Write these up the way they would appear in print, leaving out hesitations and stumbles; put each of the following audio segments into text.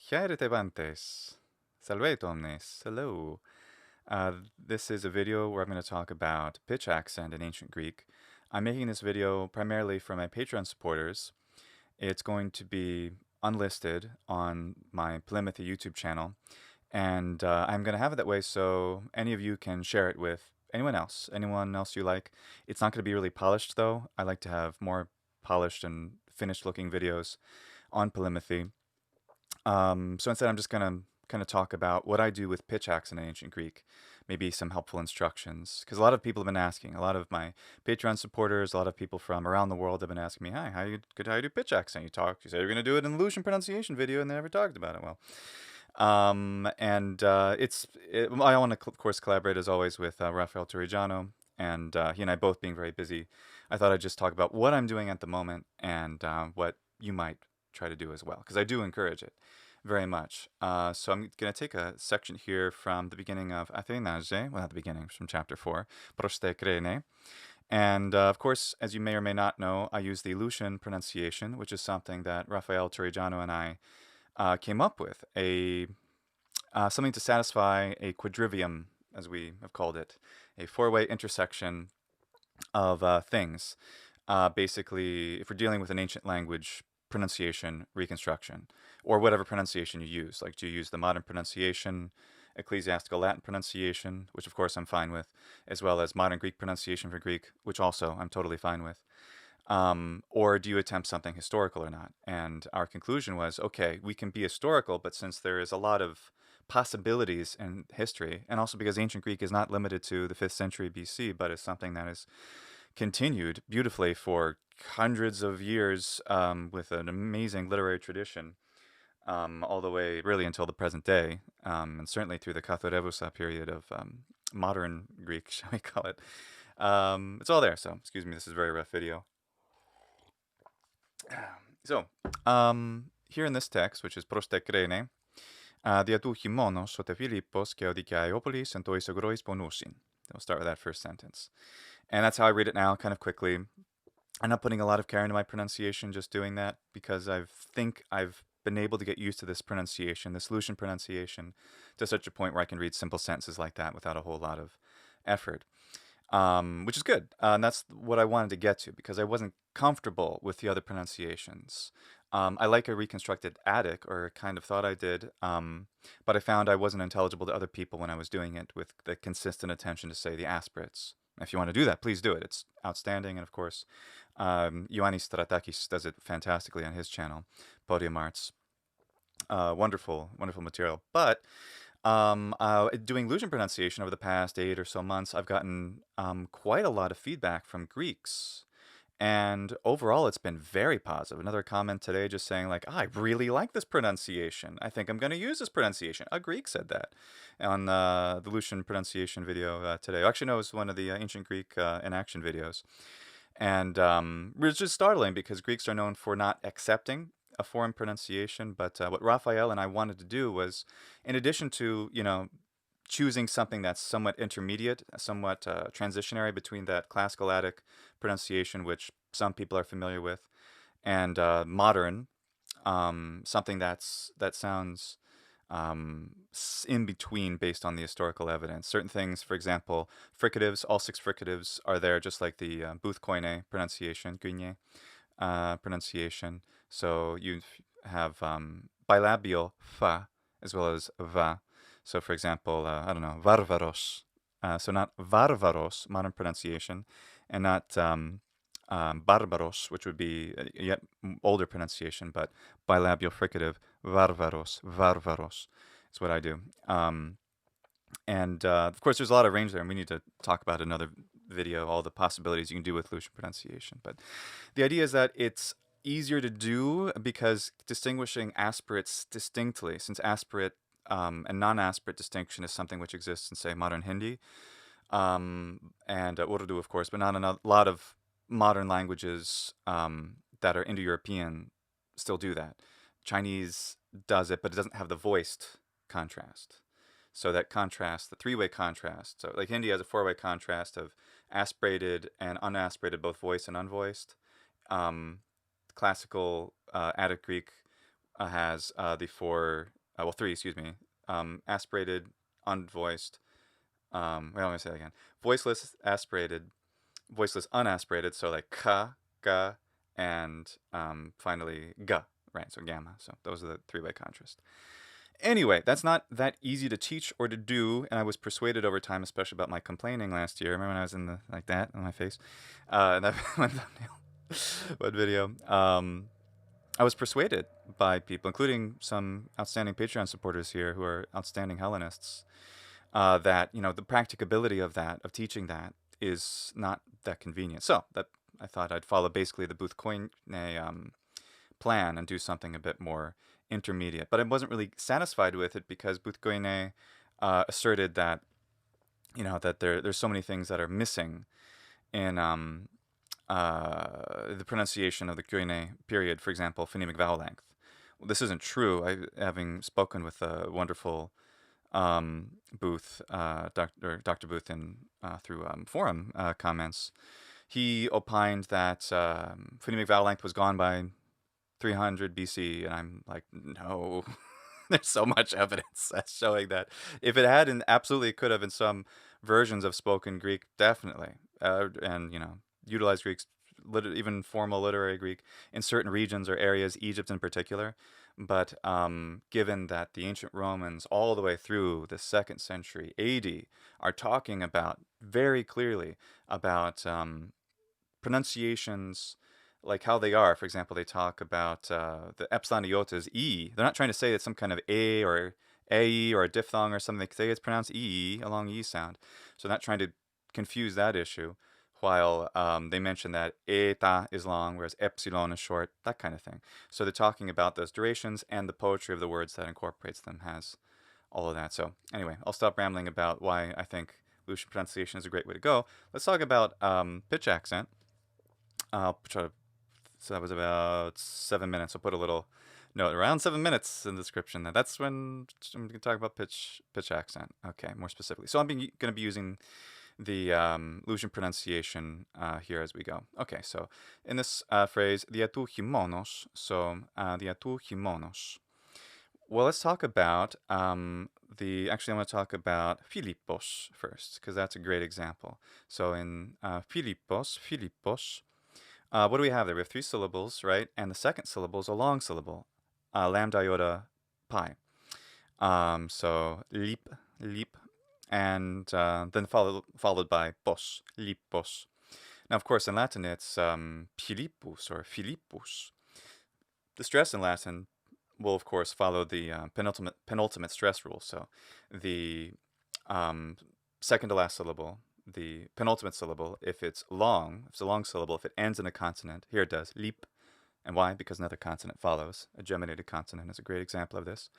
Chairetebantes. Salve omnes. Hello. This is a video where I'm going to talk about pitch accent in ancient Greek. I'm making this video primarily for my Patreon supporters. It's going to be unlisted on my polýMATHY YouTube channel, and I'm going to have it that way so any of you can share it with anyone else you like. It's not going to be really polished, though. I like to have more polished and finished looking videos on polýMATHY. So instead, I'm just going to kind of talk about what I do with pitch accent in ancient Greek, maybe some helpful instructions. Because a lot of people have been asking, a lot of my Patreon supporters, a lot of people from around the world have been asking me, hi, how you do pitch accent? You said you're going to do it in the Lucian Pronunciation video and they never talked about it. Well, I want to, of course, collaborate as always with Raphael Torrigiano, and he and I both being very busy. I thought I'd just talk about what I'm doing at the moment and what you might try to do as well, because I do encourage it very much. So I'm going to take a section here from the beginning of Athenaze, well, not the beginning, from chapter 4, Proste Krene. And of course, as you may or may not know, I use the Lucian pronunciation, which is something that Raphael Torrigiano and I came up with, something to satisfy a quadrivium, as we have called it, a four-way intersection of things. Basically, if we're dealing with an ancient language, pronunciation, reconstruction, or whatever pronunciation you use. Like, do you use the modern pronunciation, ecclesiastical Latin pronunciation, which of course I'm fine with, as well as modern Greek pronunciation for Greek, which also I'm totally fine with. Or do you attempt something historical or not? And our conclusion was, okay, we can be historical, but since there is a lot of possibilities in history, and also because ancient Greek is not limited to the 5th century BC, but is something that is continued beautifully for hundreds of years with an amazing literary tradition, all the way really until the present day, and certainly through the Kathorevusa period of modern Greek, shall we call it. It's all there, so excuse me, this is a very rough video. So, here in this text, which is Proste Krene, diatuchi monos sote Philippos ke odikiaiopolis and tois agrois bonusin. We'll start with that first sentence. And that's how I read it now, kind of quickly. I'm not putting a lot of care into my pronunciation, just doing that because I think I've been able to get used to this pronunciation, this Lucian pronunciation, to such a point where I can read simple sentences like that without a whole lot of effort, which is good. And that's what I wanted to get to because I wasn't comfortable with the other pronunciations. I like a reconstructed Attic, or kind of thought I did, but I found I wasn't intelligible to other people when I was doing it with the consistent attention to, say, the aspirates. If you want to do that, please do it. It's outstanding. And of course, Ioannis Stratakis does it fantastically on his channel, Podium Arts. Wonderful, wonderful material. But doing Lucian pronunciation over the past 8 or so months, I've gotten quite a lot of feedback from Greeks. And overall, it's been very positive. Another comment today just saying, like, I really like this pronunciation. I think I'm going to use this pronunciation. A Greek said that on the Lucian pronunciation video today. Actually, no, it was one of the ancient Greek in action videos. And it's just startling because Greeks are known for not accepting a foreign pronunciation. But what Raphael and I wanted to do was, in addition to, choosing something that's somewhat intermediate, somewhat transitionary between that classical Attic pronunciation, which some people are familiar with, and modern, something that sounds in between based on the historical evidence. Certain things, for example, fricatives, all 6 fricatives are there, just like the Buth Koine pronunciation, Koine pronunciation. So you have bilabial fa as well as va. So, for example, I don't know, varvaros. So not varvaros, modern pronunciation, and not barbaros, which would be a yet older pronunciation, but bilabial fricative, varvaros, varvaros is what I do. And of course, there's a lot of range there, and we need to talk about another video, all the possibilities you can do with Lucian pronunciation. But the idea is that it's easier to do because distinguishing aspirates distinctly, since aspirate and non-aspirate distinction is something which exists in, say, modern Hindi and Urdu, of course, but not in a lot of modern languages that are Indo-European still do that. Chinese does it, but it doesn't have the voiced contrast. So that contrast, the 3-way contrast, so like Hindi has a 4-way contrast of aspirated and unaspirated, both voiced and unvoiced. Classical Attic Greek has the three, excuse me, aspirated, unvoiced. Wait, let me say that again. Voiceless, aspirated, voiceless, unaspirated. So like ka, ga, and finally ga, right? So gamma. So those are the three-way contrast. Anyway, that's not that easy to teach or to do, and I was persuaded over time, especially about my complaining last year. Remember when I was in the like that on my face, that one thumbnail, one video. I was persuaded by people, including some outstanding Patreon supporters here who are outstanding Hellenists, that the practicability of teaching that is not that convenient. So that I thought I'd follow basically the Buth Koine plan and do something a bit more intermediate. But I wasn't really satisfied with it because Buth Koine asserted that that there's so many things that are missing in the pronunciation of the Koine period. For example, phonemic vowel length. Well, this isn't true. Having spoken with a wonderful Buth, Dr. Buth, through forum comments, he opined that phonemic vowel length was gone by 300 BC, and I'm like, no. There's so much evidence that's showing that if it had, and absolutely could have in some versions of spoken Greek, definitely, and utilize Greeks, even formal literary Greek in certain regions or areas, Egypt in particular. But given that the ancient Romans, all the way through the 2nd century AD, are talking about very clearly about pronunciations like how they are. For example, they talk about the epsilon iota is E. They're not trying to say it's some kind of A or AE or a diphthong or something. They say it's pronounced E, a long E sound. So not trying to confuse that issue, while they mention that eta is long, whereas epsilon is short, that kind of thing. So they're talking about those durations, and the poetry of the words that incorporates them has all of that. So anyway, I'll stop rambling about why I think Lucian pronunciation is a great way to go. Let's talk about pitch accent. I'll try to. So that was about 7 minutes. I'll put a little note around 7 minutes in the description. That's when I'm going to talk about pitch accent. Okay, more specifically. So I'm going to be using the Lucian pronunciation here as we go. Okay, so in this phrase, diatouchimonos. So diatouchimonos. Well, let's talk about actually, I'm going to talk about Philippos first, because that's a great example. So in Philippos, what do we have there? We have 3 syllables, right? And the second syllable is a long syllable, lambda iota pi. So lip, and then followed by pos, lippos. Now, of course, in Latin, it's Philippus or Philippus. The stress in Latin will, of course, follow the penultimate stress rule. So the second to last syllable, the penultimate syllable, if it's a long syllable, if it ends in a consonant, here it does, lip. And why? Because another consonant follows. A geminated consonant is a great example of this.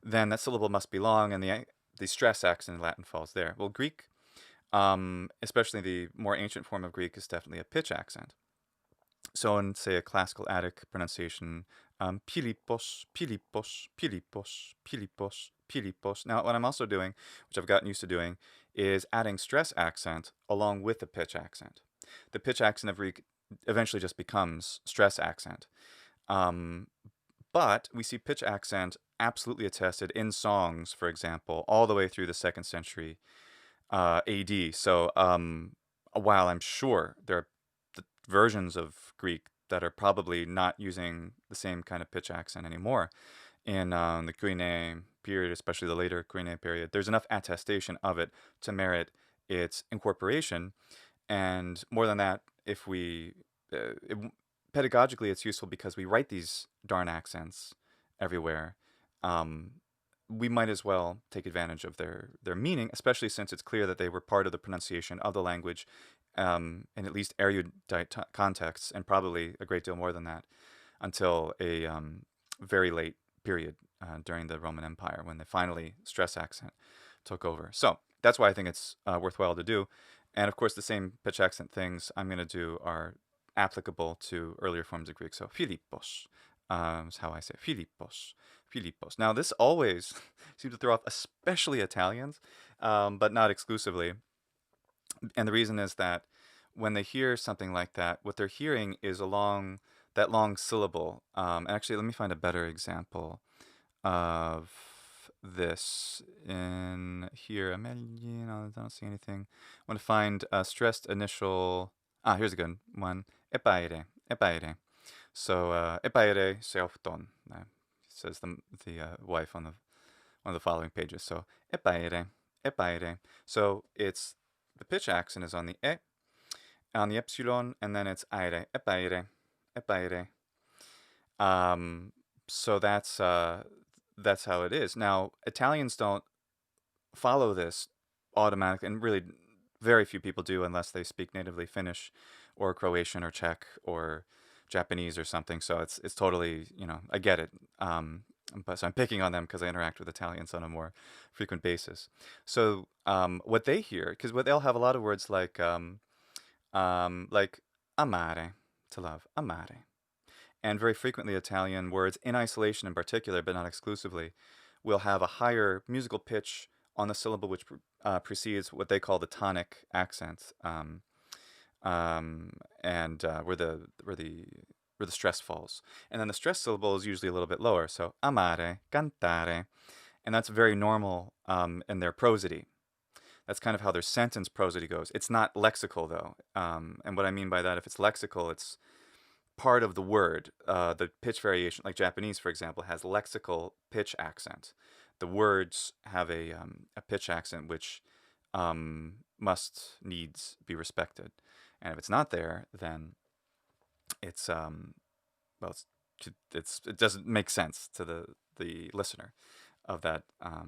Then that syllable must be long, and the stress accent in Latin falls there. Well, Greek, especially the more ancient form of Greek, is definitely a pitch accent. So in, say, a classical Attic pronunciation, Philippos, Philippos, Philippos, Philippos, Philippos. Now, what I'm also doing, which I've gotten used to doing, is adding stress accent along with the pitch accent. The pitch accent of Greek eventually just becomes stress accent. But we see pitch accent absolutely attested in songs, for example, all the way through the 2nd century AD. So while I'm sure there are versions of Greek that are probably not using the same kind of pitch accent anymore in the Koine period, especially the later Koine period, there's enough attestation of it to merit its incorporation. And more than that, if we pedagogically, it's useful because we write these darn accents everywhere. We might as well take advantage of their meaning, especially since it's clear that they were part of the pronunciation of the language in at least erudite contexts, and probably a great deal more than that, until a very late period during the Roman Empire, when the finally stress accent took over. So that's why I think it's worthwhile to do. And of course, the same pitch accent things I'm going to do are applicable to earlier forms of Greek. So Philippos is how I say Philippos. Philippos. Now, this always seems to throw off, especially Italians, but not exclusively. And the reason is that when they hear something like that, what they're hearing is along that long syllable. Actually, let me find a better example of this in here. I don't see anything. I want to find a stressed initial. Here's a good one. Epaire, epaire. So epaire seofton. Says the wife on one of the following pages. So epaire, epaire. So it's the pitch accent is on the on the epsilon, and then it's aire, epaire, epaire. So that's how it is. Now, Italians don't follow this automatically, and really very few people do unless they speak natively Finnish or Croatian or Czech or Japanese or something. So it's totally, I get it. But so I'm picking on them because I interact with Italians on a more frequent basis. So what they hear, because they'll have a lot of words like amare, to love, amare. And very frequently Italian words, in isolation in particular, but not exclusively, will have a higher musical pitch on the syllable which precedes what they call the tonic accent, and where the stress falls. And then the stress syllable is usually a little bit lower, so amare, cantare, and that's very normal in their prosody. That's kind of how their sentence prosody goes. It's not lexical, though. And what I mean by that, if it's lexical, it's part of the word. The pitch variation, like Japanese, for example, has lexical pitch accent. The words have a pitch accent which needs be respected. And if it's not there, then it doesn't make sense to the listener of that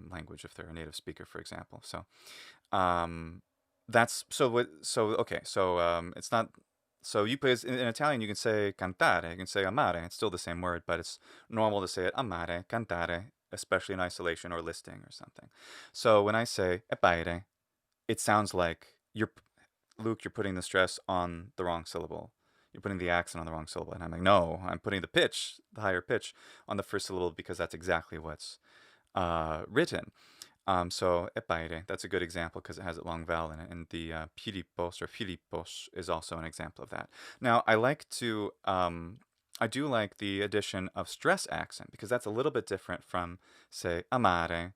language if they're a native speaker, for example. So that's it's not. So you put in Italian, you can say cantare, you can say amare. It's still the same word, but it's normal to say it amare, cantare, especially in isolation or listing or something. So when I say epaire, it sounds like Luke, you're putting the stress on the wrong syllable. You're putting the accent on the wrong syllable. And I'm like, no, I'm putting the higher pitch, on the first syllable because that's exactly what's written. So epaire, that's a good example because it has a long vowel in it. And the Philippos or Philippos is also an example of that. Now, I do like the addition of stress accent because that's a little bit different from, say, amare.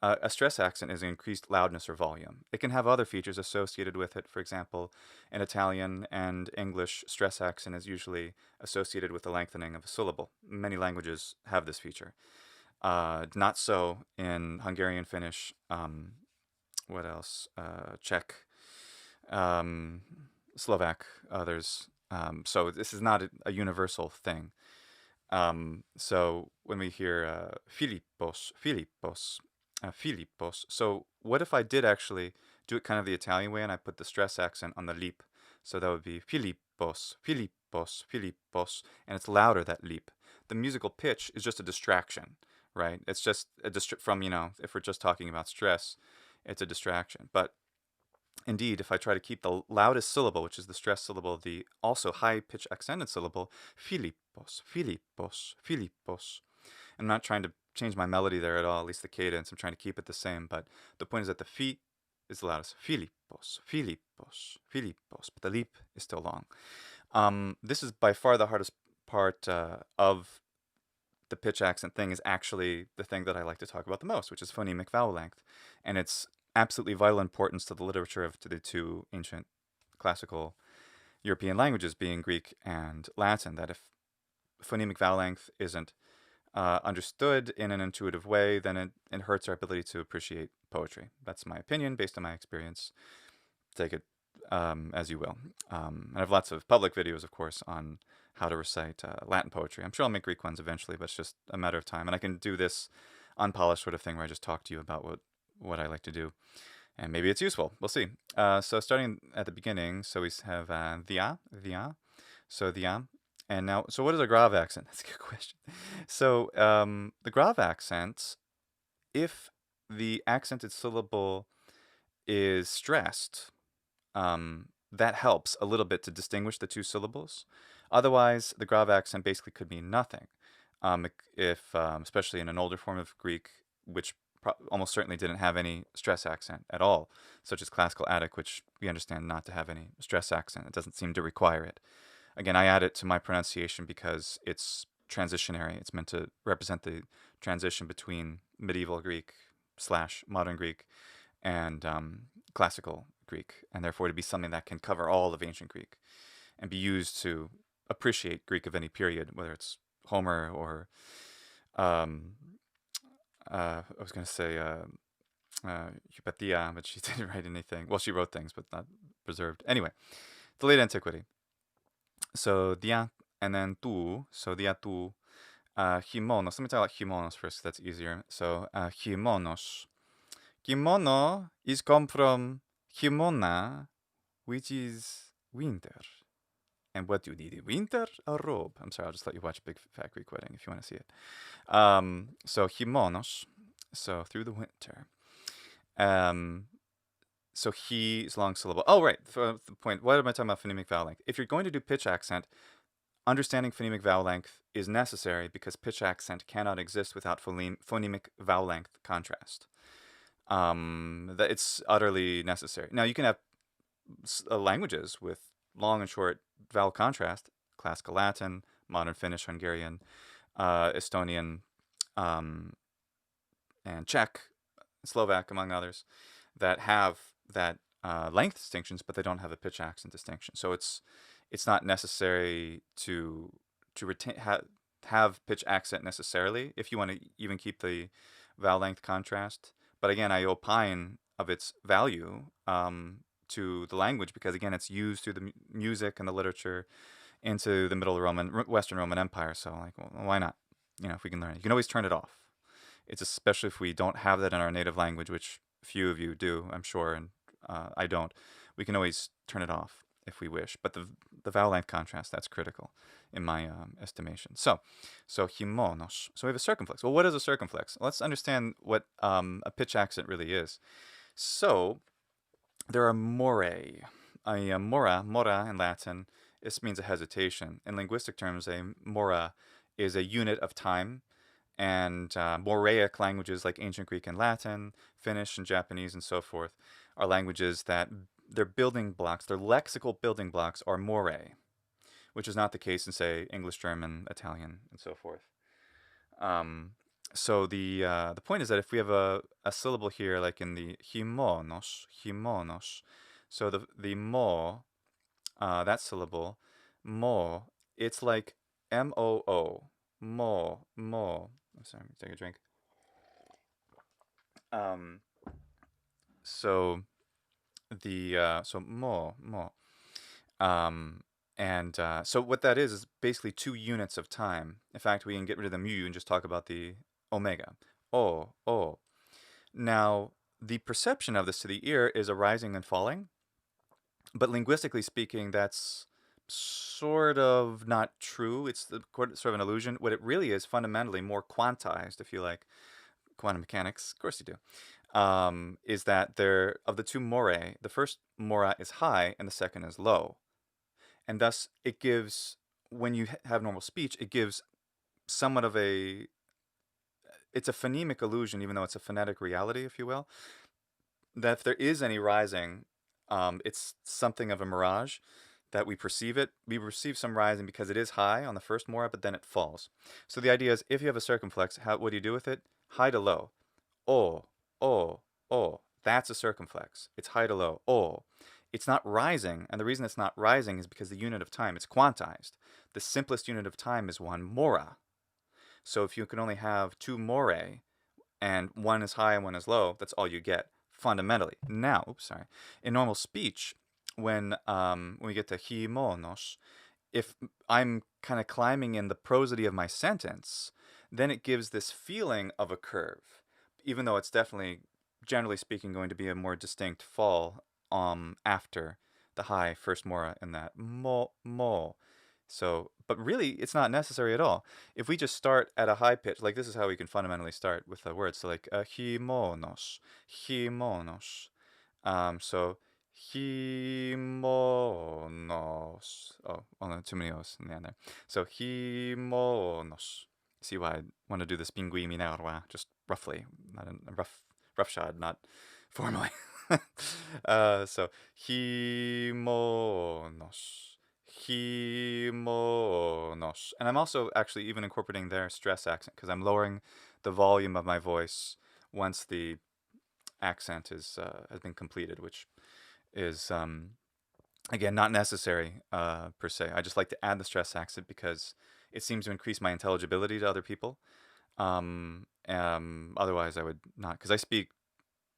A stress accent is increased loudness or volume. It can have other features associated with it. For example, in Italian and English, stress accent is usually associated with the lengthening of a syllable. Many languages have this feature. Not so in Hungarian, Finnish, what else? Czech, Slovak, others. So this is not a universal thing. So when we hear Philippos, Philippos, Philippos. So what if I did actually do it kind of the Italian way and I put the stress accent on the lip? So that would be Philippos, Philippos, Philippos, and it's louder, that leap. The musical pitch is just a distraction, right? It's just from, if we're just talking about stress, it's a distraction. But indeed, if I try to keep the loudest syllable, which is the stress syllable, the also high-pitch accented syllable, Philippos, Philippos, Philippos. I'm not trying to change my melody there at all, at least the cadence. I'm trying to keep it the same, but the point is that the phi is the loudest. Philippos, Philippos, Philippos, but the lip is still long. This is by far the hardest part of the pitch accent thing, is actually the thing that I like to talk about the most, which is phonemic vowel length. And it's absolutely vital importance to the literature of the two ancient classical European languages, being Greek and Latin, that if phonemic vowel length isn't understood in an intuitive way, then it hurts our ability to appreciate poetry. That's my opinion based on my experience. Take it as you will. I have lots of public videos, of course, on how to recite Latin poetry. I'm sure I'll make Greek ones eventually, but it's just a matter of time. And I can do this unpolished sort of thing where I just talk to you about what I like to do. And maybe it's useful. We'll see. So starting at the beginning, so we have the. So the. And now, so what is a grave accent? That's a good question. So the grave accent, if the accented syllable is stressed, that helps a little bit to distinguish the two syllables. Otherwise, the grave accent basically could mean nothing. If especially in an older form of Greek, which almost certainly didn't have any stress accent at all, such as Classical Attic, which we understand not to have any stress accent. It doesn't seem to require it. Again, I add it to my pronunciation because it's transitionary. It's meant to represent the transition between medieval Greek / modern Greek and classical Greek, and therefore to be something that can cover all of ancient Greek and be used to appreciate Greek of any period, whether it's Homer or um, I was going to say Hypatia, but she didn't write anything. Well, she wrote things, but not preserved. Anyway, the late antiquity. So dia and then tu. So dia tu. Kimonos. Let me talk about kimonos first. That's easier. So kimonos. Kimono is come from kimona, which is winter. And what do you need in winter? A robe. I'm sorry, I'll just let you watch Big Fat Greek Wedding if you want to see it. So kimonos. So through the winter. So he is long syllable. Oh, right. For the point. What am I talking about? Phonemic vowel length. If you're going to do pitch accent, understanding phonemic vowel length is necessary because pitch accent cannot exist without phonemic vowel length contrast. That it's utterly necessary. Now you can have languages with long and short vowel contrast: classical Latin, modern Finnish, Hungarian, Estonian, and Czech, Slovak, among others, that have that length distinctions, but they don't have a pitch accent distinction. So it's not necessary to retain have pitch accent necessarily if you want to even keep the vowel length contrast. But again, I opine of its value to the language because again, it's used through the music and the literature into the Western Roman Empire. So like, well, why not? If we can learn it, you can always turn it off. It's especially if we don't have that in our native language, which few of you do, I'm sure, and I don't. We can always turn it off if we wish. But the vowel length contrast, that's critical in my estimation. So himonos. So we have a circumflex. Well, what is a circumflex? Let's understand what a pitch accent really is. So there are morae. Mora in Latin, this means a hesitation. In linguistic terms, a mora is a unit of time. And Moraic languages like ancient Greek and Latin, Finnish and Japanese and so forth are languages that their building blocks, their lexical building blocks are morae, which is not the case in, say, English, German, Italian, and so forth. So the point is that if we have a syllable here, like in the himonos, so the mo, that syllable, mo, it's like M-O-O, mo. I'm sorry, take a drink. So mo. So what that is basically 2 units of time. In fact, we can get rid of the mu and just talk about the omega. O. Now, the perception of this to the ear is a rising and falling, but linguistically speaking, that's sort of not true. It's sort of an illusion. What it really is fundamentally more quantized, if you like, quantum mechanics, of course you do, is that of the 2 morae, the first mora is high and the second is low. And thus it gives, when you have normal speech, it gives somewhat of it's a phonemic illusion, even though it's a phonetic reality, if you will, that if there is any rising, it's something of a mirage that we perceive it. We perceive some rising because it is high on the first mora, but then it falls. So the idea is, if you have a circumflex, what do you do with it? High to low. O. That's a circumflex. It's high to low. O. It's not rising, and the reason it's not rising is because the unit of time, it's quantized. The simplest unit of time is 1 mora. So if you can only have 2 morae, and one is high and one is low, that's all you get, fundamentally. Now, in normal speech, when we get to himonos, if I'm kind of climbing in the prosody of my sentence, then it gives this feeling of a curve, even though it's definitely, generally speaking, going to be a more distinct fall after the high first mora in that mo. So, but really, it's not necessary at all. If we just start at a high pitch, like this is how we can fundamentally start with the words. So like himonos. So himonos. Oh, only too many O's in the end there. So himonos. See why I want to do this pingui minerva, just roughly, not a roughshod, not formally. So himonos. Kimonos. And I'm also actually even incorporating their stress accent because I'm lowering the volume of my voice once the accent is has been completed, which is again not necessary per se. I just like to add the stress accent because it seems to increase my intelligibility to other people. Otherwise, I would not, because I speak,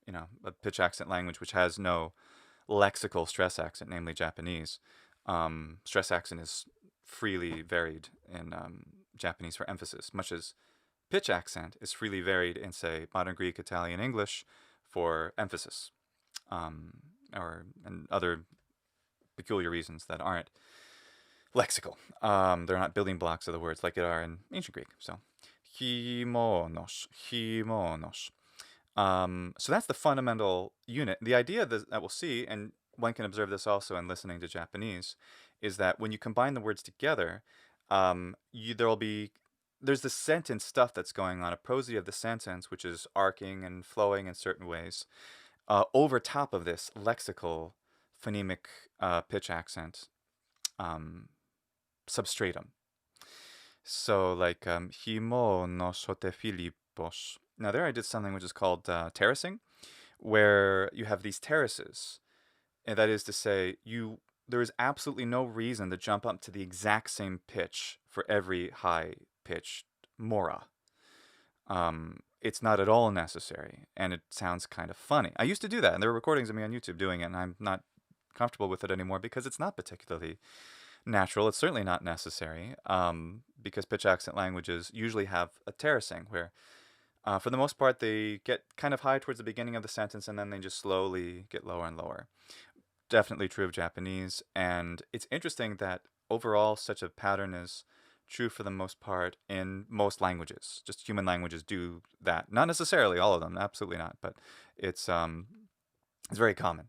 a pitch accent language which has no lexical stress accent, namely Japanese. Stress accent is freely varied in Japanese for emphasis, much as pitch accent is freely varied in, say, modern Greek, Italian, English for emphasis, or and other peculiar reasons that aren't lexical. They're not building blocks of the words like it are in ancient Greek. So, kimonos, kimonos. So that's the fundamental unit. The idea that we'll see, and one can observe this also in listening to Japanese, is that when you combine the words together, there's the sentence stuff that's going on, a prosody of the sentence, which is arcing and flowing in certain ways, over top of this lexical phonemic pitch accent substratum. So like himo no sote Filipos. Now there I did something which is called terracing, where you have these terraces, and that is to say, there is absolutely no reason to jump up to the exact same pitch for every high pitched mora. It's not at all necessary, and it sounds kind of funny. I used to do that, and there were recordings of me on YouTube doing it, and I'm not comfortable with it anymore because it's not particularly natural. It's certainly not necessary, because pitch accent languages usually have a terracing where, for the most part, they get kind of high towards the beginning of the sentence and then they just slowly get lower and lower. Definitely true of Japanese, and it's interesting that overall such a pattern is true for the most part in most languages. Just human languages do that. Not necessarily all of them, absolutely not, but it's very common.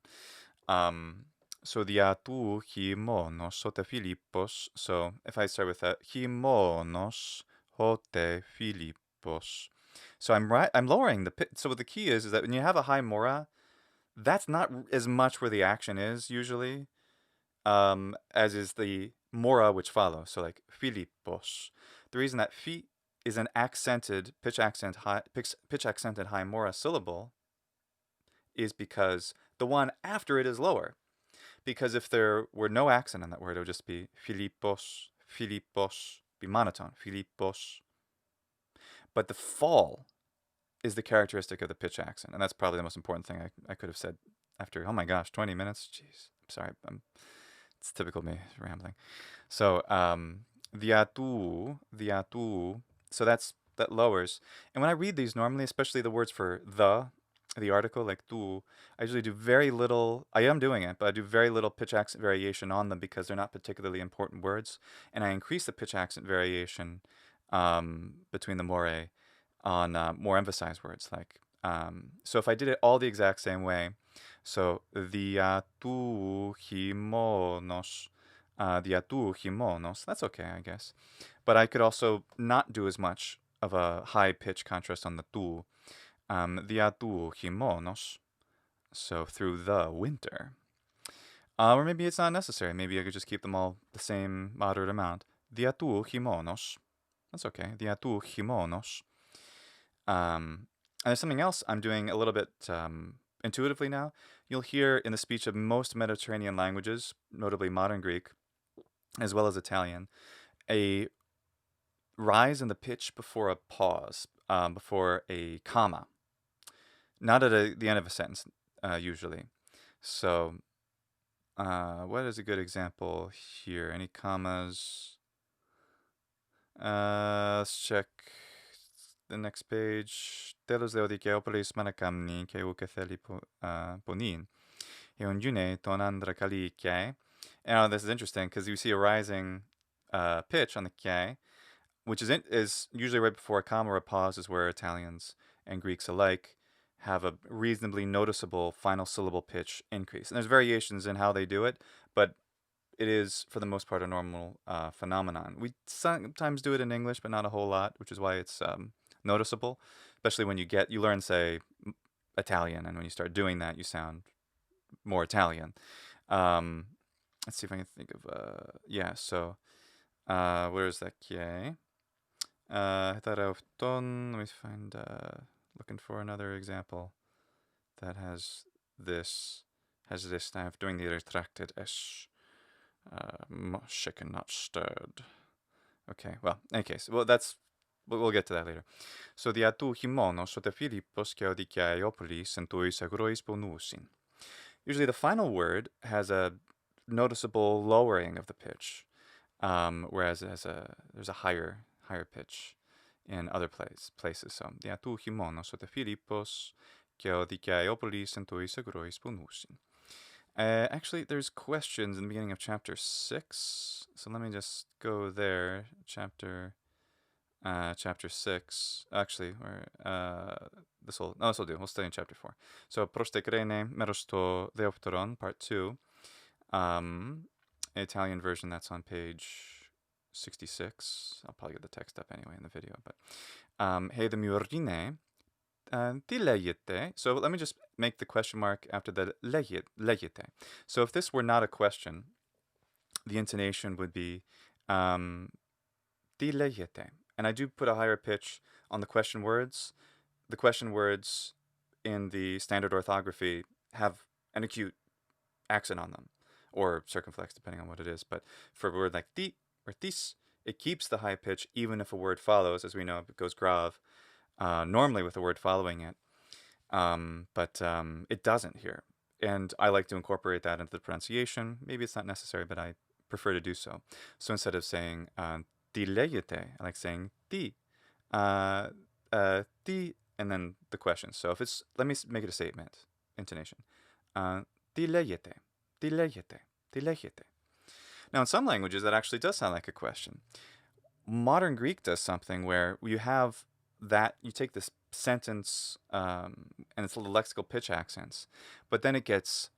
So diatu himonos hote Filipos. So if I start with that, himonos hote Filipos. So I'm lowering the pitch. So what the key is that when you have a high mora, that's not as much where the action is usually, as is the mora which follows. So like Filipos. The reason that fi is an accented pitch accented high mora syllable is because the one after it is lower. Because if there were no accent in that word, it would just be Filipos, Filipos, be monotone, Filipos. But the fall is the characteristic of the pitch accent, and that's probably the most important thing I could have said after, oh my gosh, 20 minutes? Jeez, I'm sorry, it's typical me rambling. So, the so that lowers. And when I read these normally, especially the words for the article, like tu, I usually do very little, I am doing it, but I do very little pitch accent variation on them because they're not particularly important words. And I increase the pitch accent variation between the more on more emphasized words. Like, so if I did it all the exact same way, so diatu himonos, that's okay, I guess. But I could also not do as much of a high pitch contrast on the tu. Diatu himonos, so through the winter. Or maybe it's not necessary. Maybe I could just keep them all the same moderate amount. Diatu himonos. That's okay. Diatu himonos. And there's something else I'm doing a little bit intuitively now. You'll hear in the speech of most Mediterranean languages, notably modern Greek, as well as Italian, a rise in the pitch before a pause, before a comma. Not at the end of a sentence, usually. So, what is a good example here? Any commas? Let's check the next page. Telos leodikeopolis manakamni ke uketheli ponin. Eonjune tonandra kali ke. Now, this is interesting because you see a rising pitch on the ke, which is usually right before a comma or a pause, is where Italians and Greeks alike have a reasonably noticeable final syllable pitch increase. And there's variations in how they do it, but it is, for the most part, a normal phenomenon. We sometimes do it in English, but not a whole lot, which is why it's noticeable, especially when you learn, say, Italian, and when you start doing that, you sound more Italian. let's see if I can think of, yeah, so, where is that kie? Heterauton, let me find, looking for another example that has this now of doing the retracted s, shaken, not stirred. Okay, well, in any case, well, we'll get to that later. So, diatu himonos ote Philippos ke odikiaiopolis en tuis agrois bonusin. Usually the final word has a noticeable lowering of the pitch, whereas there's a higher pitch in other places. So, diatu himonos ote Philippos ke odikiaiopolis en tuis agrois bonusin. Actually, there's questions in the beginning of chapter 6. So let me just go there. Chapter 6. Actually, this will do. We'll stay in chapter 4. So prostekrene merosto deopteron, part 2. Italian version, that's on page 66. I'll probably get the text up anyway in the video. But he the murine. Ti lejete. So let me just make the question mark after the lejete. So if this were not a question, the intonation would be ti lejete. And I do put a higher pitch on the question words. The question words in the standard orthography have an acute accent on them, or circumflex, depending on what it is. But for a word like ti or tis, it keeps the high pitch even if a word follows. As we know, it goes grave. Normally with a word following it, but it doesn't here. And I like to incorporate that into the pronunciation. Maybe it's not necessary, but I prefer to do so. So instead of saying ti lejete, I like saying ti, ti, and then the question. So if it's, let me make it a statement, intonation. Ti lejete, ti lejete, ti lejete. Now in some languages that actually does sound like a question. Modern Greek does something where you have that, you take this sentence and its little lexical pitch accents, but then it gets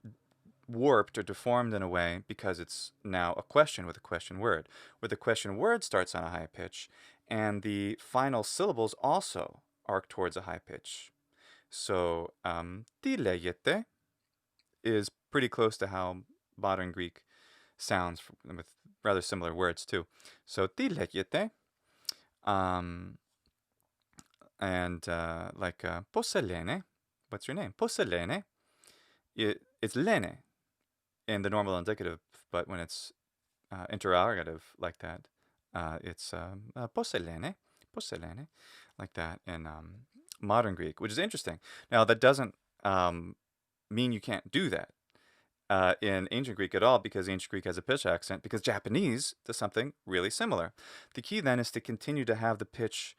warped or deformed in a way because it's now a question with a question word, where the question word starts on a high pitch and the final syllables also arc towards a high pitch. So ti lejete is pretty close to how modern Greek sounds with rather similar words too. So ti lejete. And like poselene, what's your name? Poselene. It's lene in the normal indicative, but when it's interrogative like that, it's poselene, poselene, like that in modern Greek, which is interesting. Now that doesn't mean you can't do that in ancient Greek at all, because ancient Greek has a pitch accent, because Japanese does something really similar. The key then is to continue to have the pitch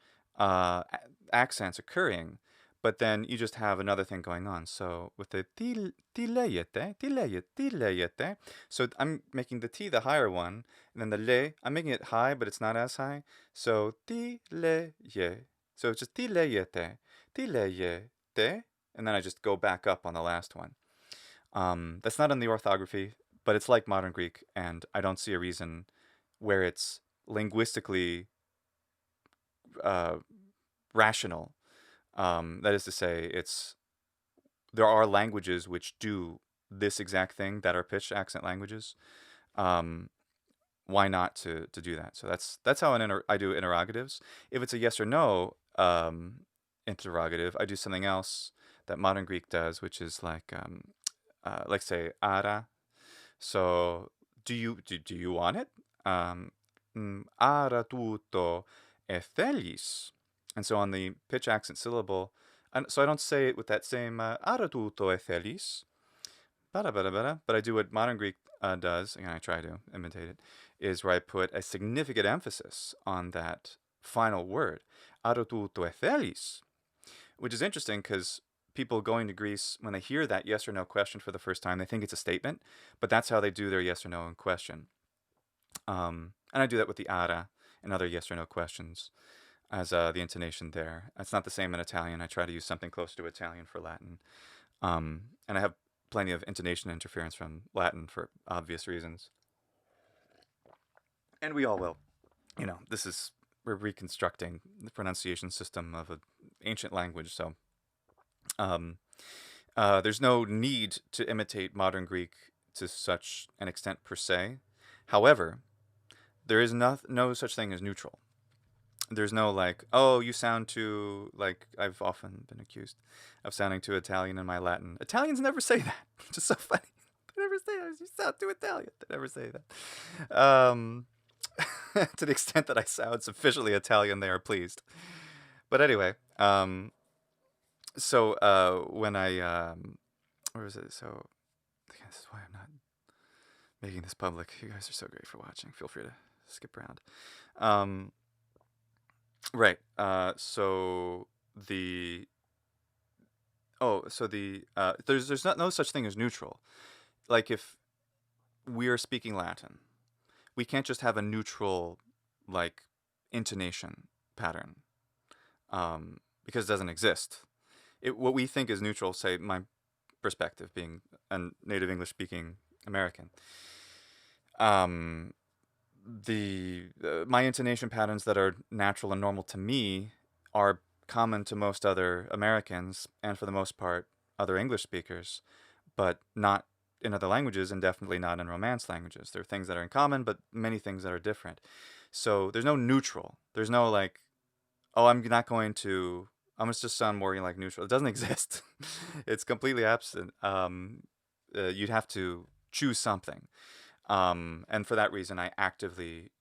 accents occurring, but then you just have another thing going on. So with the ti lejete, so I'm making the ti the higher one, and then the le, I'm making it high, but it's not as high. So ti leje. So it's just ti lejete, and then I just go back up on the last one. That's not in the orthography, but it's like modern Greek, and I don't see a reason where it's linguistically rational. That is to say, there are languages which do this exact thing that are pitch accent languages. Why not to do that? So that's how I do interrogatives. If it's a yes or no interrogative, I do something else that modern Greek does, which is like say ara. So do you want it? Ara tutto ethelis. And so on the pitch accent syllable, so I don't say it with that same ara tutto ethelis, but I do what modern Greek does, and I try to imitate it, is where I put a significant emphasis on that final word, ara tutto ethelis, which is interesting because people going to Greece, when they hear that yes or no question for the first time, they think it's a statement, but that's how they do their yes or no in question. And I do that with the ara and other yes or no questions as the intonation there. It's not the same in Italian. I try to use something close to Italian for Latin. And I have plenty of intonation interference from Latin for obvious reasons. And we all will. We're reconstructing the pronunciation system of an ancient language, so there's no need to imitate modern Greek to such an extent per se. However, there is no such thing as neutral. There's no like, oh, you sound too, like, I've often been accused of sounding too Italian in my Latin. Italians never say that, which is so funny. They never say that. You sound too Italian. They never say that. To the extent that I sound sufficiently Italian, they are pleased. But anyway, so when where was it? So this is why I'm not making this public. You guys are so great for watching. Feel free to skip around. Right. So the there's no such thing as neutral. Like if we are speaking Latin, we can't just have a neutral like intonation pattern because it doesn't exist. What we think is neutral, say my perspective being a native English speaking American, my intonation patterns that are natural and normal to me are common to most other Americans and for the most part other English speakers, but not in other languages and definitely not in Romance languages. There are things that are in common, but many things that are different. So there's no neutral. There's no like, oh, I'm gonna just sound more like neutral. It doesn't exist. It's completely absent. You'd have to choose something. And for that reason, I actively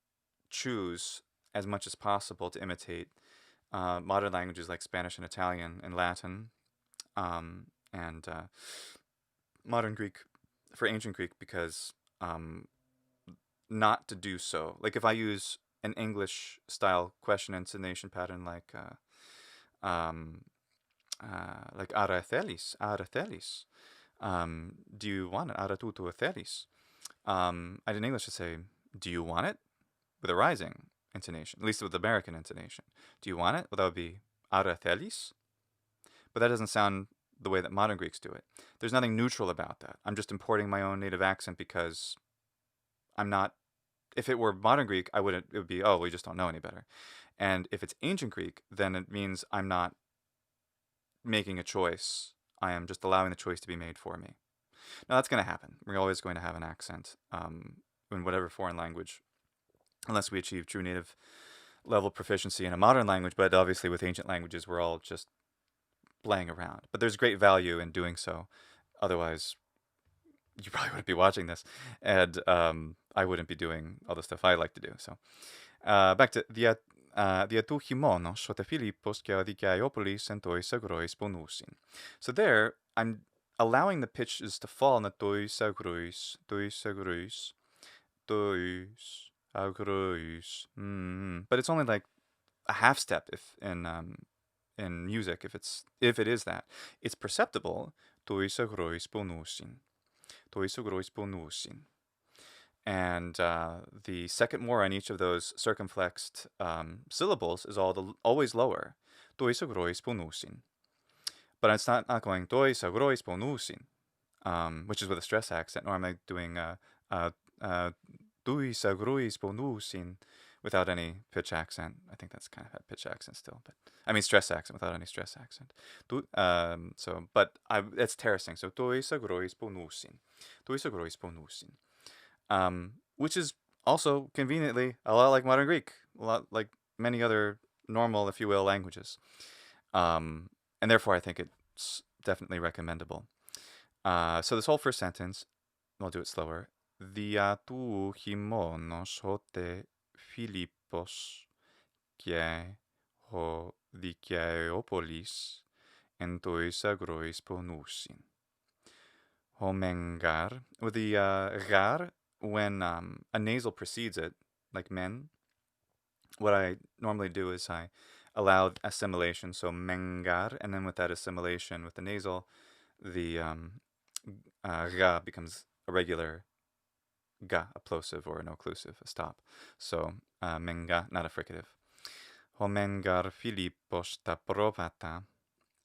choose as much as possible to imitate modern languages like Spanish and Italian and Latin, and modern Greek for ancient Greek, because not to do so. Like if I use an English style question intonation pattern like ara thelis, do you want it? Ara tutu thelis. In English to say, do you want it? With a rising intonation, at least with American intonation. Do you want it? Well, that would be ara thelis. But that doesn't sound the way that modern Greeks do it. There's nothing neutral about that. I'm just importing my own native accent because I'm not. If it were modern Greek, it would be, oh, we just don't know any better. And if it's ancient Greek, then it means I'm not making a choice. I am just allowing the choice to be made for me. Now, that's going to happen. We're always going to have an accent in whatever foreign language, unless we achieve true native level proficiency in a modern language. But obviously, with ancient languages, we're all just playing around. But there's great value in doing so. Otherwise, you probably wouldn't be watching this, and I wouldn't be doing all the stuff I like to do. So, back to the Diatuchimonos sote Philippos Keodikiopolis and Toi Sagrois Bonusin. So there, I'm allowing the pitches to fall in the Toi Sagrois, but it's only like a half step if in music, if it is that. It's perceptible. Toi Sagrois Bonusin. And the second more on each of those circumflexed syllables is always lower. Toi sagrois ponusin. But it's not going toi sagrois ponusin, which is with a stress accent. Or am I doing toi sagrois ponusin without any pitch accent? I think that's kind of a pitch accent still, but I mean stress accent without any stress accent. It's terracing. So toi sagrois ponusin. Toi sagrois ponusin. Which is also conveniently a lot like modern Greek, a lot like many other normal, if you will, languages. And therefore, I think it's definitely recommendable. So this whole first sentence, I'll do it slower. Diatu himonos hote Philippos kie ho dikiopolis entois agrois ponusin. Homengar, with the gar, when a nasal precedes it, like men, what I normally do is I allow assimilation, so mengar, and then with that assimilation with the nasal, the ga becomes a regular ga, a plosive or an occlusive, a stop. So menga, not a fricative. Homengar Philippos ta provata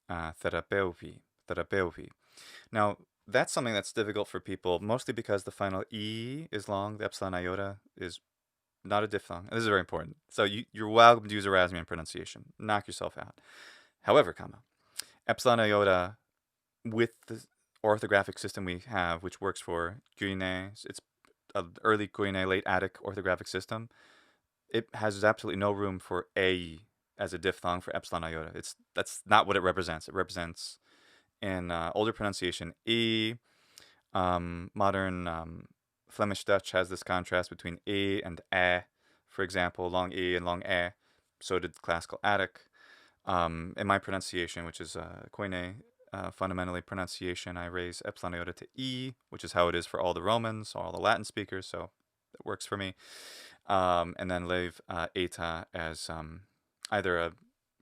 therapeuvi. Now, that's something that's difficult for people, mostly because the final E is long. The epsilon iota is not a diphthong. This is very important. So you're welcome to use Erasmian pronunciation. Knock yourself out. However, epsilon iota with the orthographic system we have, which works for Koine, it's an early Koine, late Attic orthographic system. It has absolutely no room for a as a diphthong for epsilon iota. That's not what it represents. It represents in older pronunciation e. Modern Flemish Dutch has this contrast between e and for example, long e and long e. So did classical Attic. In my pronunciation, which is Koine, fundamentally pronunciation, I raise epsilon iota to e, which is how it is for all the Romans, all the Latin speakers, so that works for me. And then leave eta as either a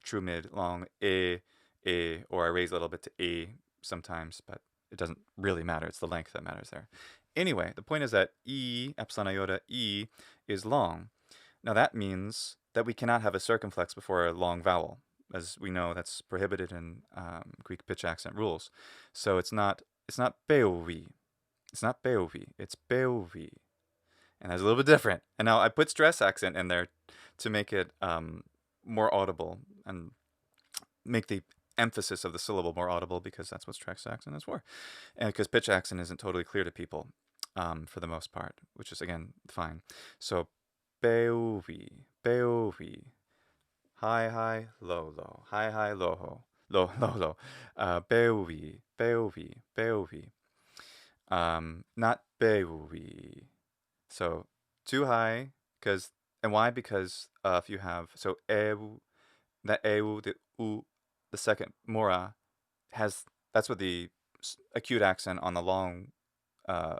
true mid long e, or I raise a little bit to e sometimes, but it doesn't really matter. It's the length that matters there. Anyway, the point is that e, epsilon iota e, is long. Now that means that we cannot have a circumflex before a long vowel. As we know, that's prohibited in Greek pitch accent rules. So it's not peovi. It's not peovi. It's peovi. And that's a little bit different. And now I put stress accent in there to make it more audible and make the emphasis of the syllable more audible, because that's what stress accent is for. And because pitch accent isn't totally clear to people for the most part, which is, again, fine. So peovi, peovi. High, high, low, low. High, high, low, low, low, low. Peovi, peovi, peovi. Not peovi. So too high, and why? Because if you have, so eu, that eu, the u, the second mora that's what the acute accent on the long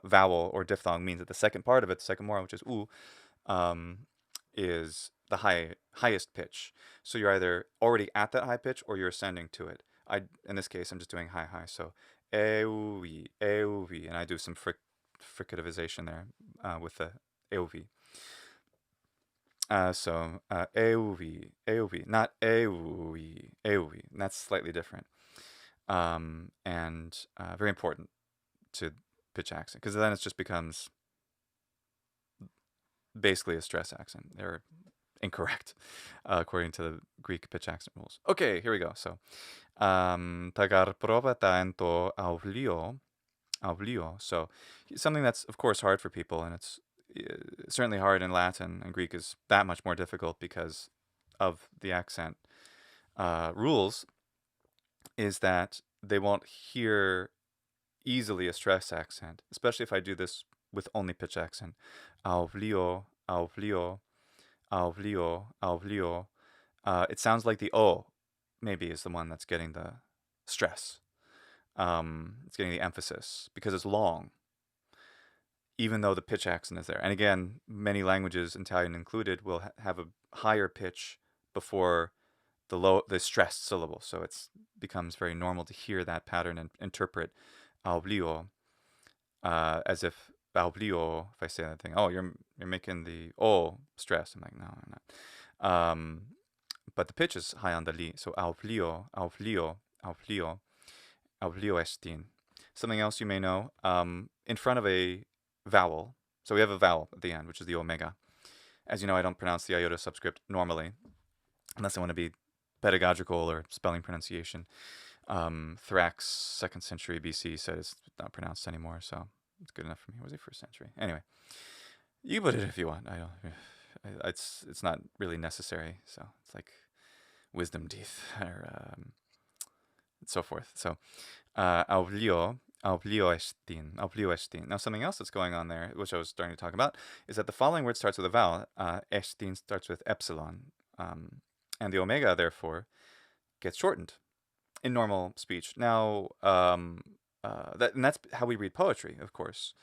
vowel or diphthong means. That the second part of it, the second mora, which is u, is the highest pitch. So you're either already at that high pitch or you're ascending to it. In this case, I'm just doing high, high. So euvi, euvi, and I do some fricativization there with the euvi. So euvi, euvi, not euvi, euvi. And that's slightly different, and very important to pitch accent, because then it just becomes basically a stress accent. They're incorrect according to the Greek pitch accent rules. Okay, here we go. So tagar prova taento avlio. So something that's, of course, hard for people, and it's certainly hard in Latin, and Greek is that much more difficult because of the accent rules, is that they won't hear easily a stress accent, especially if I do this with only pitch accent. Avlio, avlio, avlio, avlio. It sounds like the O maybe is the one that's getting the stress. It's getting the emphasis because it's long, even though the pitch accent is there. And again, many languages, Italian included, will have a higher pitch before the stressed syllable. So it becomes very normal to hear that pattern and interpret aublio as if aublio, if I say that thing, oh, you're making the O stress. I'm like, no, I'm not. But the pitch is high on the li. So aublio, aublio, aublio. Aublioestin. Something else you may know, in front of a vowel, so we have a vowel at the end, which is the omega. As you know, I don't pronounce the iota subscript normally, unless I want to be pedagogical or spelling pronunciation. Thrax, 2nd century BC, said it's not pronounced anymore, so it's good enough for me. Was it 1st century? Anyway, you put it if you want. It's not really necessary, so it's like wisdom teeth or so forth. So, aublioestin. Now, something else that's going on there, which I was starting to talk about, is that the following word starts with a vowel. Estin starts with epsilon, and the omega, therefore, gets shortened in normal speech. Now, and that's how we read poetry, of course,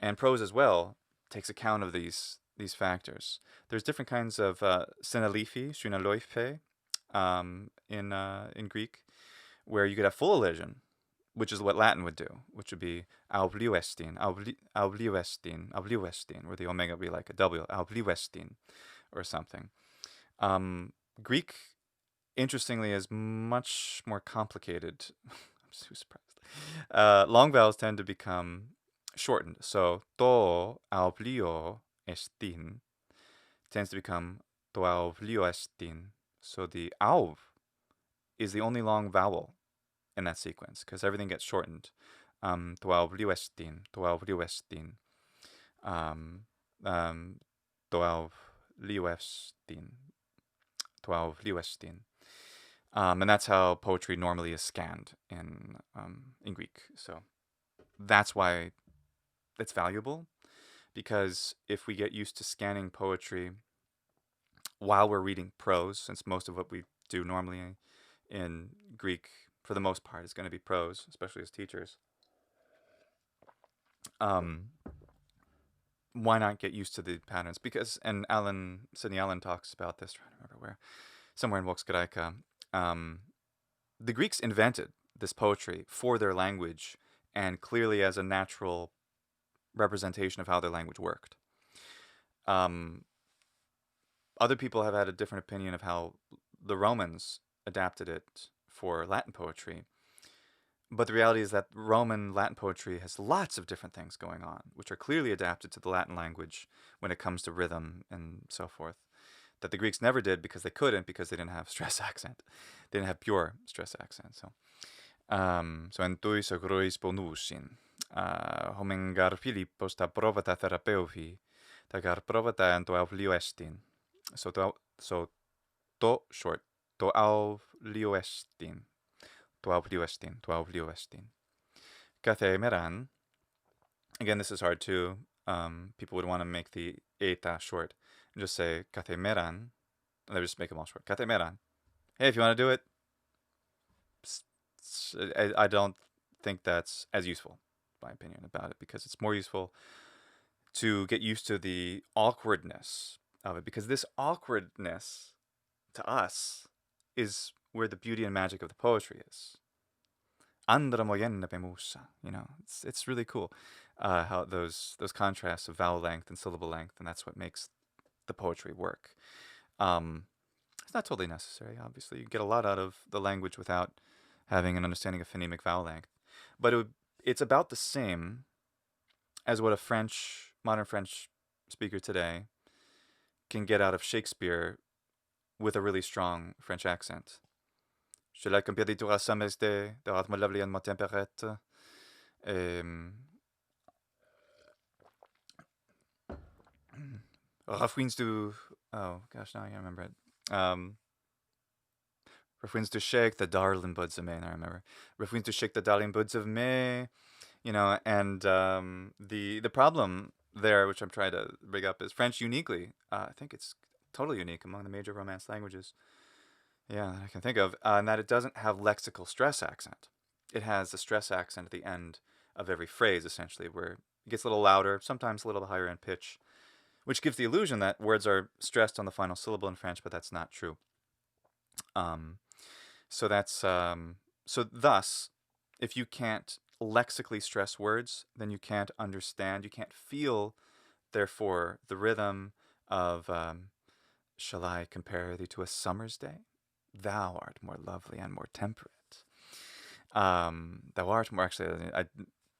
and prose as well takes account of these factors. There's different kinds of synaliphi, synaloiphe, in Greek, where you could have full elision, which is what Latin would do, which would be aublioestin, aublioestin, where the omega would be like a W, aublioestin, or something. Greek, interestingly, is much more complicated. I'm so surprised. Long vowels tend to become shortened. So, to aublioestin tends to become to aublioestin. So the auv is the only long vowel in that sequence, because everything gets shortened. Twelve liwestin, 12 liwestin, um, 12 liwestin, 12 liwestin. And that's how poetry normally is scanned in Greek. So that's why it's valuable, because if we get used to scanning poetry while we're reading prose, since most of what we do normally in Greek, for the most part, is going to be prose, especially as teachers, why not get used to the patterns? Because, and Sidney Allen talks about this, trying to remember where, somewhere in Vox Graeca, the Greeks invented this poetry for their language and clearly as a natural representation of how their language worked. Other people have had a different opinion of how the Romans adapted it for Latin poetry. But the reality is that Roman Latin poetry has lots of different things going on, which are clearly adapted to the Latin language when it comes to rhythm and so forth, that the Greeks never did because they couldn't, because they didn't have stress accent. They didn't have pure stress accent. So entuis agruis bonusin. Homingar Philippos ta provata therapeuvi, tagar provata and to liuestin. So to short, to liuestin. 12 liuestin, 12 liuestin. Cathe meran. Again, this is hard too. People would want to make the eta short and just say cathe meran. And they just make them all short. Cathe meran. Hey, if you want to do it, I don't think that's as useful, my opinion about it, because it's more useful to get used to the awkwardness of it, because this awkwardness to us is where the beauty and magic of the poetry is. Andra moyenne pemusa, it's really cool how those contrasts of vowel length and syllable length, and that's what makes the poetry work. It's not totally necessary, obviously. You get a lot out of the language without having an understanding of phonemic vowel length, but it's about the same as what a modern French speaker today can get out of Shakespeare with a really strong French accent. Je la competitura sameste, the art more lovely and more temperate. Refrains du, oh gosh, now I can't remember it. Refrains to shake the darling buds of May, I remember. Refrains to shake the darling buds of May, and the problem there, which I'm trying to bring up, is French uniquely. I think it's totally unique among the major Romance languages. Yeah, that I can think of, and that it doesn't have lexical stress accent. It has the stress accent at the end of every phrase, essentially, where it gets a little louder, sometimes a little higher in pitch, which gives the illusion that words are stressed on the final syllable in French, but that's not true. So thus, if you can't lexically stress words, then you can't understand, you can't feel, therefore, the rhythm of shall I compare thee to a summer's day? Thou art more lovely and more temperate. Thou art more, actually, I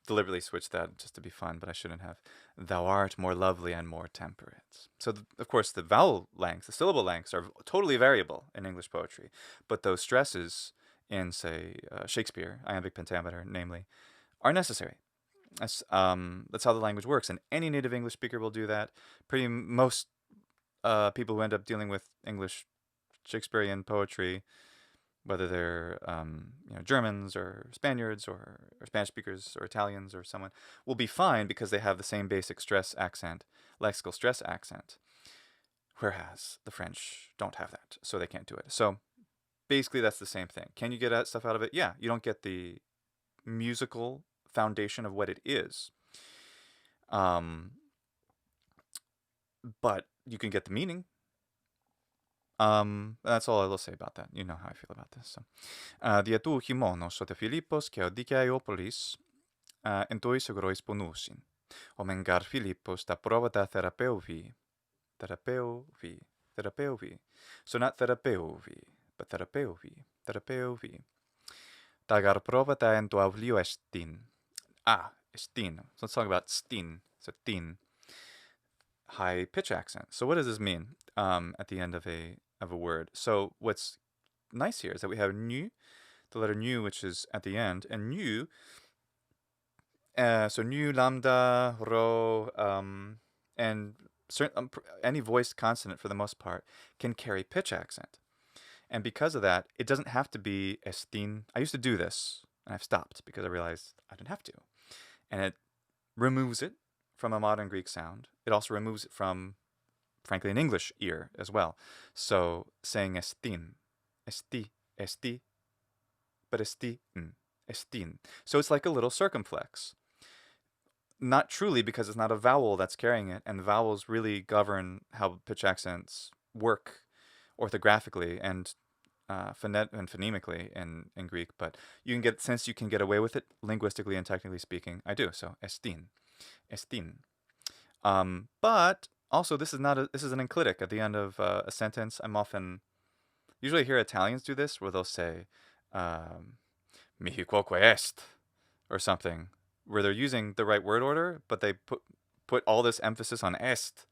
deliberately switched that just to be fun, but I shouldn't have. Thou art more lovely and more temperate. So, of course, the vowel lengths, the syllable lengths are totally variable in English poetry, but those stresses in, say, Shakespeare, iambic pentameter, namely, are necessary. That's how the language works, and any native English speaker will do that. Most people who end up dealing with English Shakespearean poetry, whether they're Germans or Spaniards or Spanish speakers or Italians or someone, will be fine because they have the same basic stress accent, lexical stress accent, whereas the French don't have that, so they can't do it. So basically that's the same thing. Can you get stuff out of it? Yeah, you don't get the musical foundation of what it is, but you can get the meaning. That's all I will say about that. You know how I feel about this. So, diatou himonos sote Philippos ke odikeiopolis entois agrois ponusin. Homengar Philippos ta provata therapeuvi. So not therapeuvi, but therapeuvi. Tagar provata ento avlio estin. Estin. So let's talk about stin. So tin. High pitch accent. So what does this mean at the end of a word? So what's nice here is that we have nu, the letter nu, which is at the end, and nu So nu, lambda, rho, and any voiced consonant for the most part can carry pitch accent. And because of that, it doesn't have to be estin. I used to do this, and I've stopped because I realized I didn't have to. And it removes it from a modern Greek sound. It also removes it from, frankly, an English ear as well. So saying estin, esti, but estin. So it's like a little circumflex. Not truly, because it's not a vowel that's carrying it, and vowels really govern how pitch accents work orthographically and phonemically in Greek. But you can get, since you can get away with it linguistically and technically speaking, I do. So estin. But also, this is an enclitic at the end of a sentence. Usually I hear Italians do this, where they'll say, mihi quoque est, or something, where they're using the right word order, but they put all this emphasis on est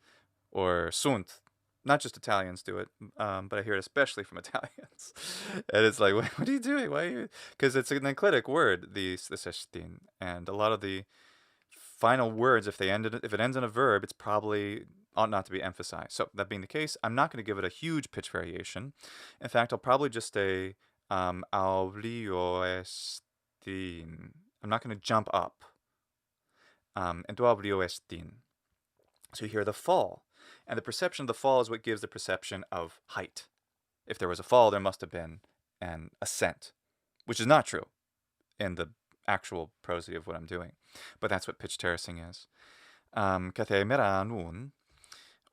or sunt. Not just Italians do it, but I hear it especially from Italians. And it's like, what are you doing? Why are you? Because it's an enclitic word, the estin, and a lot of the final words, if it ends in a verb, it's probably ought not to be emphasized. So that being the case, I'm not going to give it a huge pitch variation. In fact, I'll probably just say estin. I'm not going to jump up. Estin. So you hear the fall. And the perception of the fall is what gives the perception of height. If there was a fall, there must have been an ascent, which is not true in the actual prosody of what I'm doing. But that's what pitch terracing is. Kathemeran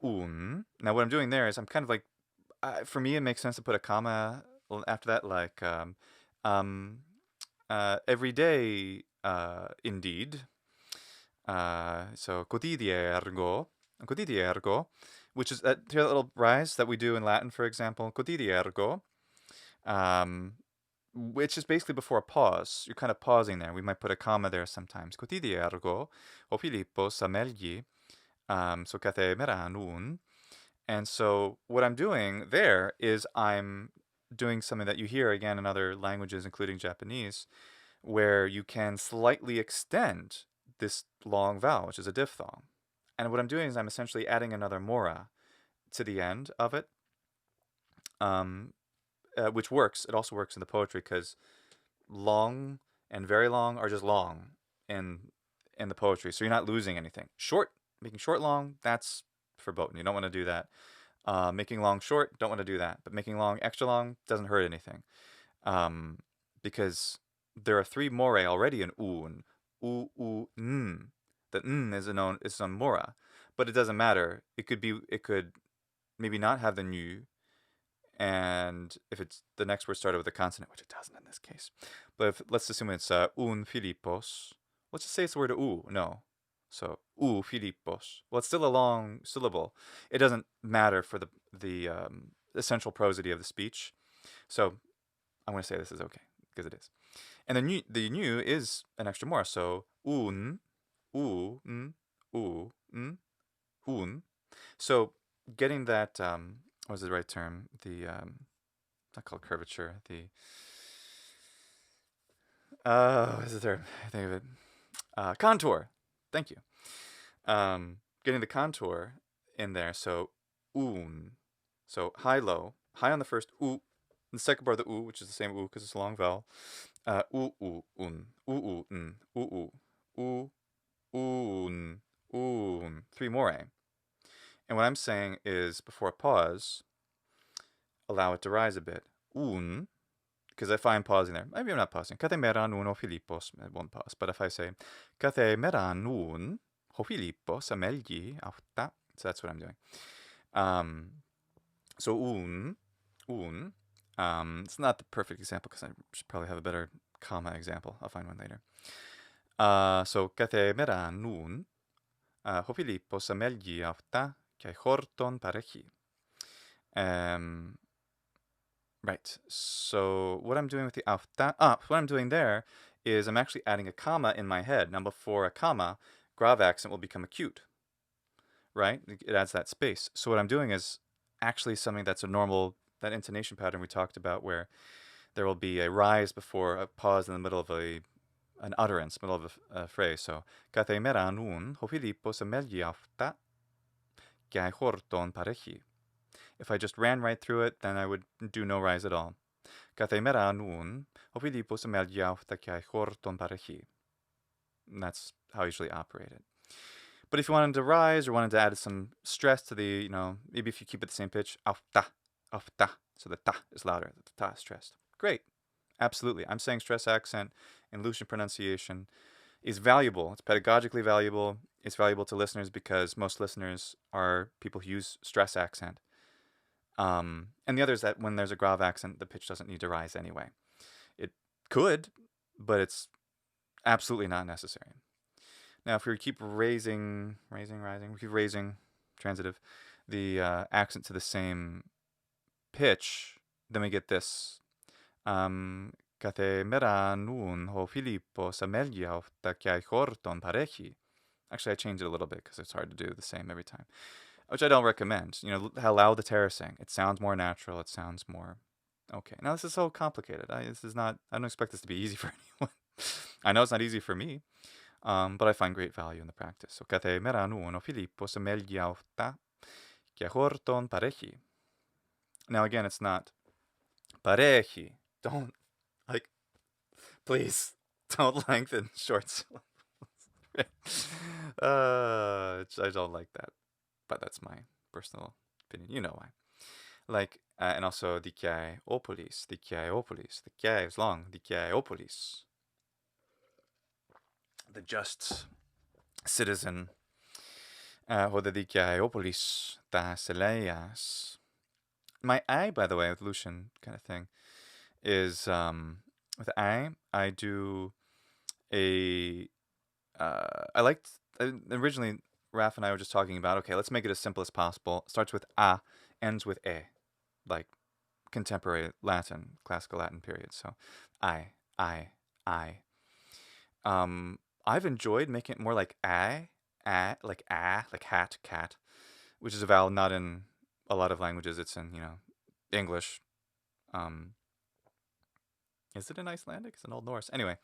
un. Now what I'm doing there is I'm kind of like, for me it makes sense to put a comma after that, like every day, indeed. So quotidiano, which is that little rise that we do in Latin, for example, quotidiano, which is basically before a pause. You're kind of pausing there. We might put a comma there sometimes. Quotidiano, o Filippos amelgi, so kathemeranun. And so what I'm doing there is I'm doing something that you hear again in other languages, including Japanese, where you can slightly extend this long vowel, which is a diphthong. And what I'm doing is I'm essentially adding another mora to the end of it, which works. It also works in the poetry because long and very long are just long in the poetry. So you're not losing anything. Short, making short long, that's verboten. You don't want to do that. Making long short, don't want to do that. But making long extra long doesn't hurt anything. Because there are three morae already in un. N. The n is on mora, but it doesn't matter. It could maybe not have the nu, and if it's the next word started with a consonant, which it doesn't in this case. But let's assume it's un Filippos. Let's just say it's the word u. No. So Filippos. Well, it's still a long syllable. It doesn't matter for the essential prosody of the speech. So I'm going to say this is okay because it is. And the nu is an extra more. So un. So getting that, what was the right term? The not called curvature. What is the term? I think of it. Contour. Thank you. Getting the contour in there. So un. So high, low. High on the first u. The second part of the u, which is the same u because it's a long vowel. Un. Three more. And what I'm saying is, before a pause, allow it to rise a bit. Un, because if I'm pausing there, maybe I'm not pausing. Kathemeran un o Filippos, I won't pause. But if I say, Kathemeran un ho Filippos amelgi auta, so that's what I'm doing. So un, it's not the perfect example because I should probably have a better comma example. I'll find one later. So kathemeran un ho Filippos amelgi auta kai horton parechi. Right. So what I'm doing with the auta, what I'm doing there is I'm actually adding a comma in my head. Now before a comma, grave accent will become acute. Right? It adds that space. So what I'm doing is actually something that's a normal, that intonation pattern we talked about, where there will be a rise before a pause in the middle of a an utterance, middle of a phrase. So, katheimeranun ho Philippos ameliafta kai horton parechi. If I just ran right through it, then I would do no rise at all. Katheimeranun ho Philippos ameliafta kai horton parechi. And that's how I usually operate it. But if you wanted to rise or wanted to add some stress to the, maybe if you keep it the same pitch, afta, afta, so the ta is louder, the ta is stressed. Great. Absolutely. I'm saying stress accent and Lucian pronunciation is valuable. It's pedagogically valuable. It's valuable to listeners because most listeners are people who use stress accent. And the other is that when there's a grave accent, the pitch doesn't need to rise anyway. It could, but it's absolutely not necessary. Now, if we keep rising, transitive, the accent to the same pitch, then we get this. Kathemeranun ho Filippo samelja ofta kai horton parechi. Actually, I changed it a little bit because it's hard to do the same every time, which I don't recommend. Allow the terracing. It sounds more natural. It sounds more okay. Now, this is so complicated. I don't expect this to be easy for anyone. I know it's not easy for me, but I find great value in the practice. So, kathemeranun ho Filippo samelja ofta kai horton parechi. Now, again, it's not parechi. Don't, please, don't lengthen short syllables. I don't like that, but that's my personal opinion. You know why. And also dikaioupolis. The kai is long. Dikaioupolis. The just citizen. Or the dikaioupolis ta seleias. My I, by the way, with Lucian kind of thing, is with I do I liked originally Raph and I were just talking about, okay, let's make it as simple as possible. It starts with a, ends with e, like contemporary Latin, classical Latin period. So I. I've enjoyed making it more like like hat, cat, which is a vowel not in a lot of languages. It's in, English. Is it in Icelandic? It's in Old Norse. Anyway,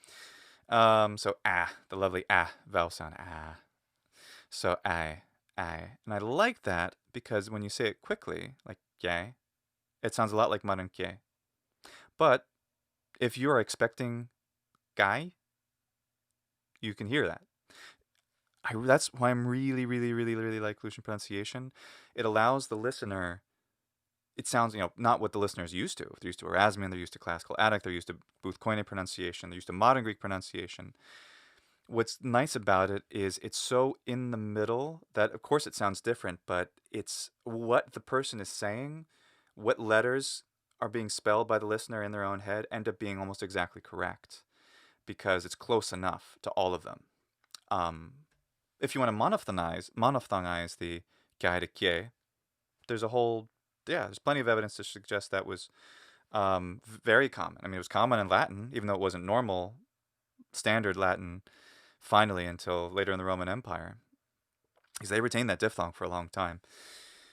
so the lovely vowel sound So and I like that because when you say it quickly, like yay, it sounds a lot like modern ke. But if you are expecting guy, you can hear that. That's why I'm really, really, really, really like Lucian pronunciation. It allows the listener. It sounds, not what the listener is used to. If they're used to Erasmian, they're used to classical Attic, they're used to Buth Koine pronunciation, they're used to modern Greek pronunciation. What's nice about it is it's so in the middle that, of course, it sounds different, but it's what the person is saying, what letters are being spelled by the listener in their own head end up being almost exactly correct because it's close enough to all of them. If you want to monophthongize the gaide, there's there's plenty of evidence to suggest that was very common. I mean, it was common in Latin, even though it wasn't normal, standard Latin, finally, until later in the Roman Empire. Because they retained that diphthong for a long time.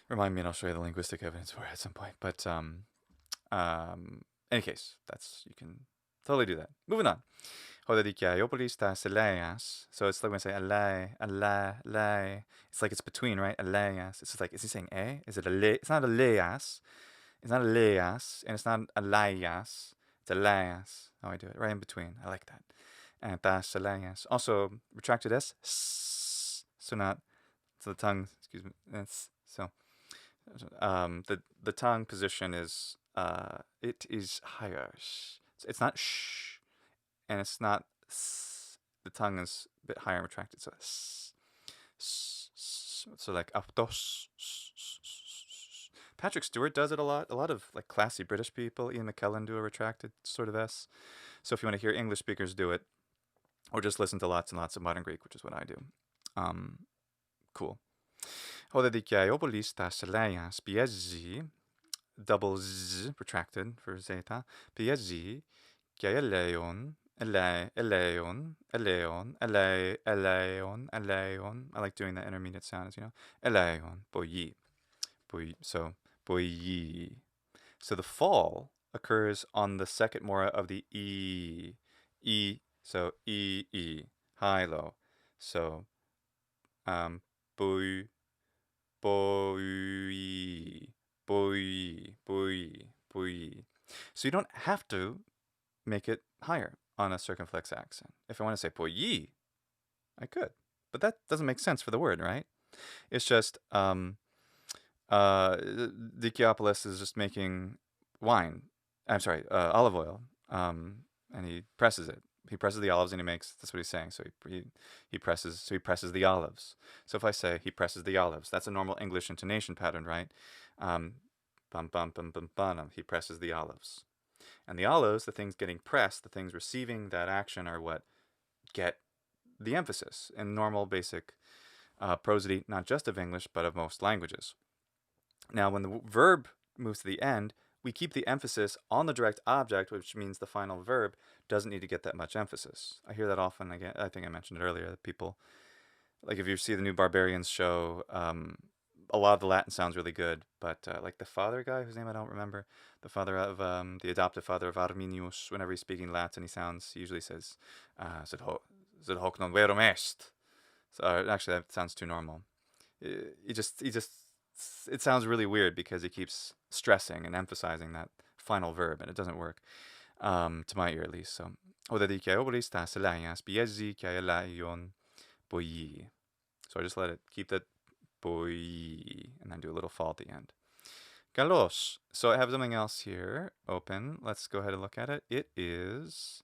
Remind me and I'll show you the linguistic evidence for it at some point. But any case, you can totally do that. Moving on. So it's like when I say alai. It's like it's between, right? Alaias. It's just like, is he saying a? Is it a le? It's not a leas. It's not a leas, and it's not a laias. It's a laias. How I do it, right in between. I like that. And tas laias. Also retracted s. So the tongue. Excuse me. So the tongue position is it is higher. It's not sh, and it's not s. The tongue is a bit higher and retracted. So so like aptos. Patrick Stewart does it a lot. A lot of like classy British people, Ian McKellen, do a retracted sort of S. So if you want to hear English speakers do it, or just listen to lots and lots of modern Greek, which is what I do. Cool. Hodedikaioupolis tasleias piezi, double z retracted for zeta, piezi, eleon. I like doing that intermediate sound, eleon, boyi. So boyi. So the fall occurs on the second mora of the e. So high, low. So boi, boi, boi, boi, boi. So you don't have to make it higher on a circumflex accent. If I want to say boi, I could. But that doesn't make sense for the word, right? It's just Dikiopoulos is just making wine. I'm sorry, olive oil. And he presses it. He presses the olives and he makes. That's what he's saying. So he presses. So he presses the olives. So if I say he presses the olives, that's a normal English intonation pattern, right? Bum bum bum bum bum. He presses the olives. And the olives, the things getting pressed, the things receiving that action, are what get the emphasis in normal, basic prosody, not just of English, but of most languages. Now, when the verb moves to the end, we keep the emphasis on the direct object, which means the final verb doesn't need to get that much emphasis. I hear that often. Again, I think I mentioned it earlier, that people, like if you see the new Barbarians show, a lot of the Latin sounds really good, but like the father guy, whose name I don't remember, the father of, the adoptive father of Arminius, whenever he's speaking Latin, he usually says, sed hoc non verum est. So, actually, that sounds too normal. He just, it sounds really weird because he keeps stressing and emphasizing that final verb, and it doesn't work, to my ear at least. So, so I just let it keep that boy, and then do a little fall at the end. Galos. So I have something else here open. Let's go ahead and look at it. It is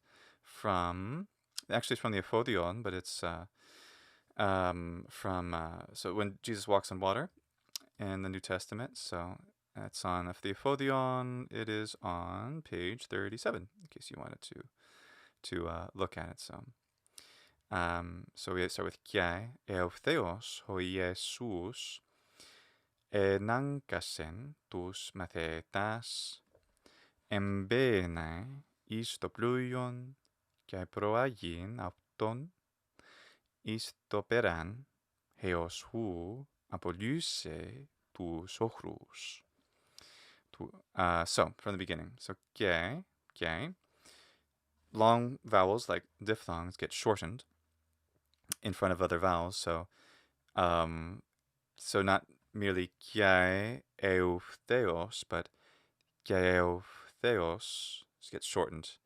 actually it's from the Ephodion, but it's so when Jesus walks on water in the New Testament. So it's on the Ephodion. It is on page 37, in case you wanted to look at it. So we start with Kiai Eutheos ho Jesus enankasen tus mathetas embene istopluion kai proagin auton istoperan heos hu apoluse tus ochrus. So from the beginning. So Kiai, long vowels like diphthongs get shortened in front of other vowels. So not merely kiai eutheos, but kiai eutheos gets shortened,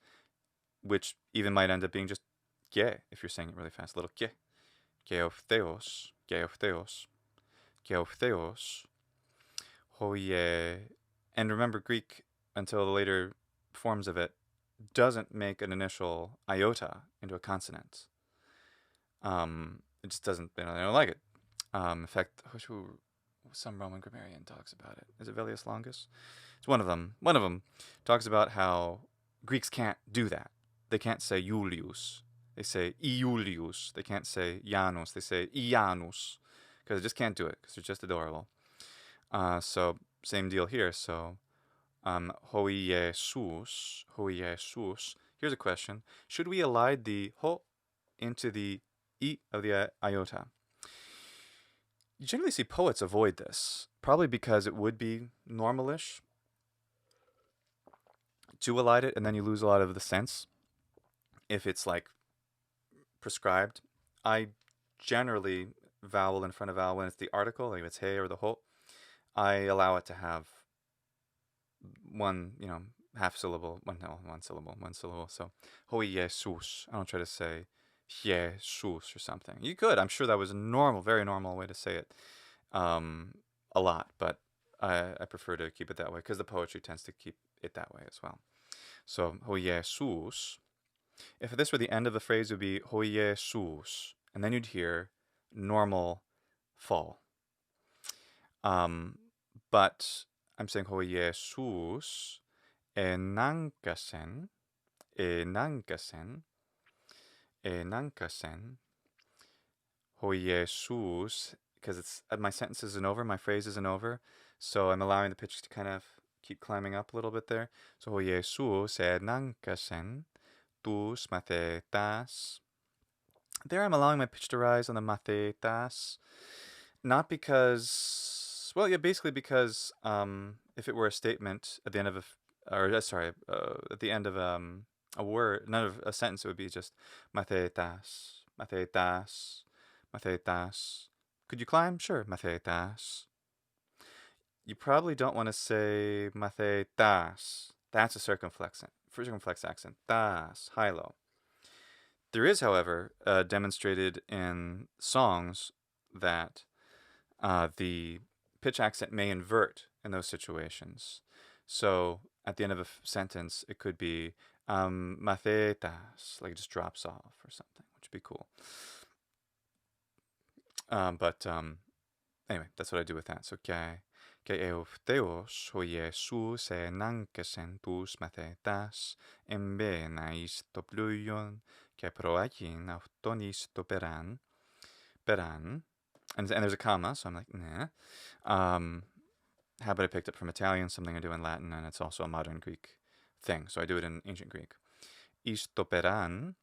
which even might end up being just kie if you're saying it really fast. A little kie. Eutheos, hoye. And remember, Greek, until the later forms of it, doesn't make an initial iota into a consonant. It just doesn't, they don't like it. In fact, some Roman grammarian talks about it. Is it Velius Longus? It's one of them. One of them talks about how Greeks can't do that. They can't say Julius. They say Iulius. They can't say Janus. They say Ianus, because they just can't do it, because they're just adorable. So same deal here. So hoi Jesus. Here's a question: should we elide the ho into the I of the iota? You generally see poets avoid this, probably because it would be normalish to elide it, and then you lose a lot of the sense if it's like prescribed. I generally vowel in front of vowel when it's the article, like if it's hey or the ho, I allow it to have one, half syllable, one syllable. So hoi Jesus. I don't try to say Jesus or something. You could. I'm sure that was a normal, very normal way to say it, a lot, but I prefer to keep it that way because the poetry tends to keep it that way as well. So hoi Jesus. If this were the end of the phrase, it would be hoi Jesus, and then you'd hear normal fall. But I'm saying hoi Jesus enankasen, hoi Jesus, because it's my sentence isn't over, my phrase isn't over, so I'm allowing the pitch to kind of keep climbing up a little bit there. So hoi Jesus enankasen tus mathetas. There I'm allowing my pitch to rise on the mathetas, not because, well, yeah, basically because if it were a statement at the end of at the end of a a word, none of a sentence. It would be just mathetas, mathetas, mathetas. Could you climb? Sure, mathetas. You probably don't want to say mathetas. That's a circumflex accent. Das, high-low. There is, however, demonstrated in songs that the pitch accent may invert in those situations. So at the end of a sentence, it could be mathetas, like it just drops off or something, which would be cool. But anyway, that's what I do with that. So que eufteos ho Jesus nankesen tus mathetas embena isto pluion que proagin autonis peran. And there's a comma, so I'm like, nah. Habit I picked up from Italian, something I do in Latin, and it's also a modern Greek thing. So I do it in ancient Greek. Istoperan,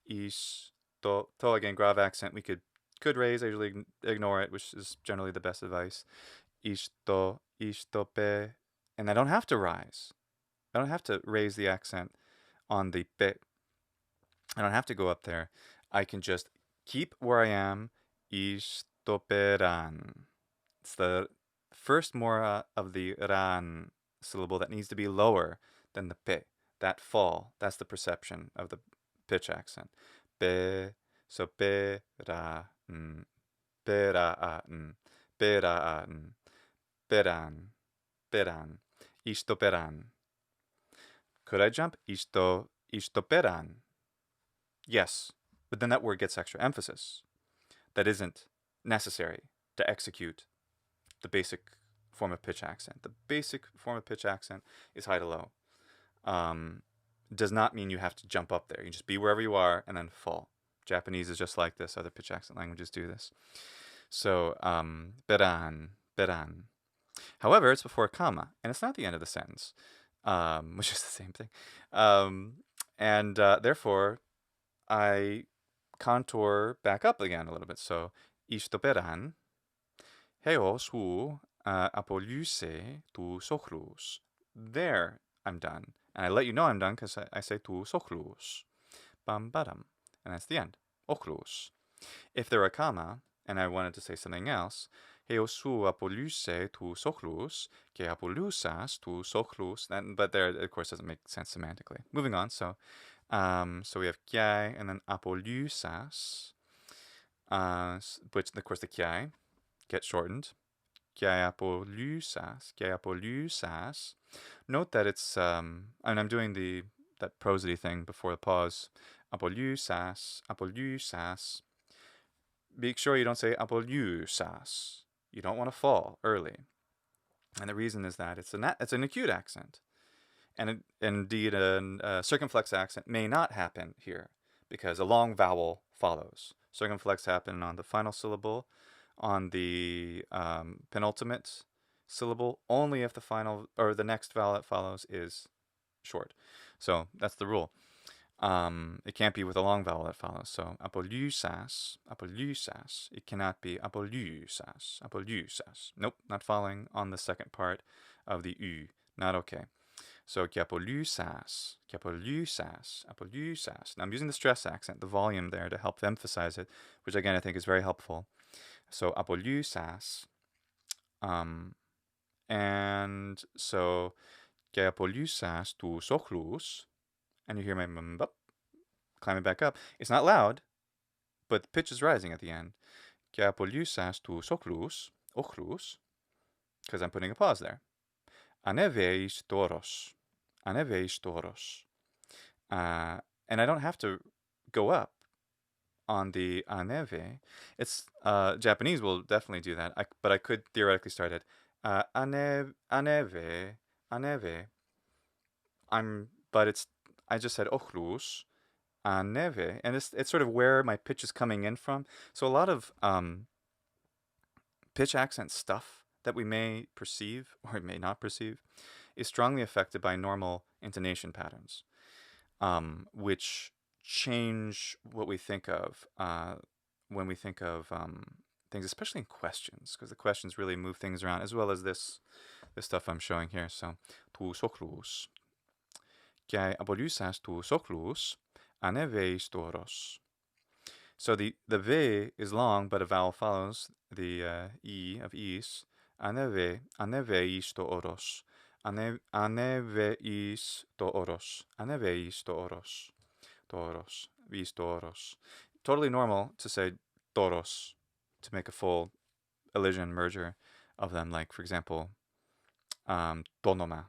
to again, grave accent. We could raise. I usually ignore it, which is generally the best advice. Istope, and I don't have to rise. I don't have to raise the accent on the pe. I don't have to go up there. I can just keep where I am. Istoperan. It's the first mora of the ran syllable that needs to be lower than the pe. That fall, that's the perception of the pitch accent. Pe, so pe, ra, n, pe, ra, a, n, pe, ra, a, n, peran, peran, istoperan. Could I jump? Istoperan. Yes, but then that word gets extra emphasis. That isn't necessary to execute the basic form of pitch accent. The basic form of pitch accent is high to low. Does not mean you have to jump up there. You just be wherever you are and then fall. Japanese is just like this. Other pitch accent languages do this. So, peran, peran. However, it's before a comma, and it's not the end of the sentence, which is the same thing. Therefore, I contour back up again a little bit. So, istoperan, heos hu apoluse tu sochlus. There, I'm done. And I let you know I'm done because I say tu sochlus. Bam badam. And that's the end. Ochlus. If there were a comma, and I wanted to say something else, heos hu apoluse tu sochlus, ke apolusas tu sochlus. But there, of course, doesn't make sense semantically. Moving on. So we have kiai and then apolusas, which, of course, the kiai get shortened. Kiai apolusas. Note that it's, and I'm doing that prosody thing before the pause. Apolusas. Be sure you don't say apolusas. You don't want to fall early. And the reason is that it's an acute accent. And indeed, a circumflex accent may not happen here because a long vowel follows. Circumflex happen on the final syllable, on the penultimate syllable, only if the final or the next vowel that follows is short. So that's the rule. It can't be with a long vowel that follows. So apolusas. It cannot be apolusas. Nope, not falling on the second part of the u. Not okay. So apolusas. Now I'm using the stress accent, the volume there, to help emphasize it, which again I think is very helpful. So apolusas. And so apolusas tu sochlus. And you hear my climbing back up. It's not loud, but the pitch is rising at the end. Apolusas tu sochlus, ochlus, because I'm putting a pause there. Aneveis toros. And I don't have to go up on the aneve. It's Japanese will definitely do that, but I could theoretically start it. Aneve. I just said ochlus, neve, and it's sort of where my pitch is coming in from. So a lot of pitch accent stuff that we may perceive or may not perceive is strongly affected by normal intonation patterns, which change what we think of when we think of things, especially in questions, because the questions really move things around, as well as this stuff I'm showing here. So tu sochlus. kai abolysas tu sochlus, aneveis toros. So the ve is long, but a vowel follows the e of is. Aneveis toros. Aneveis toros. Aneveis toros. Toros. Vis toros. Totally normal to say toros to make a full elision merger of them. Like, for example, tonoma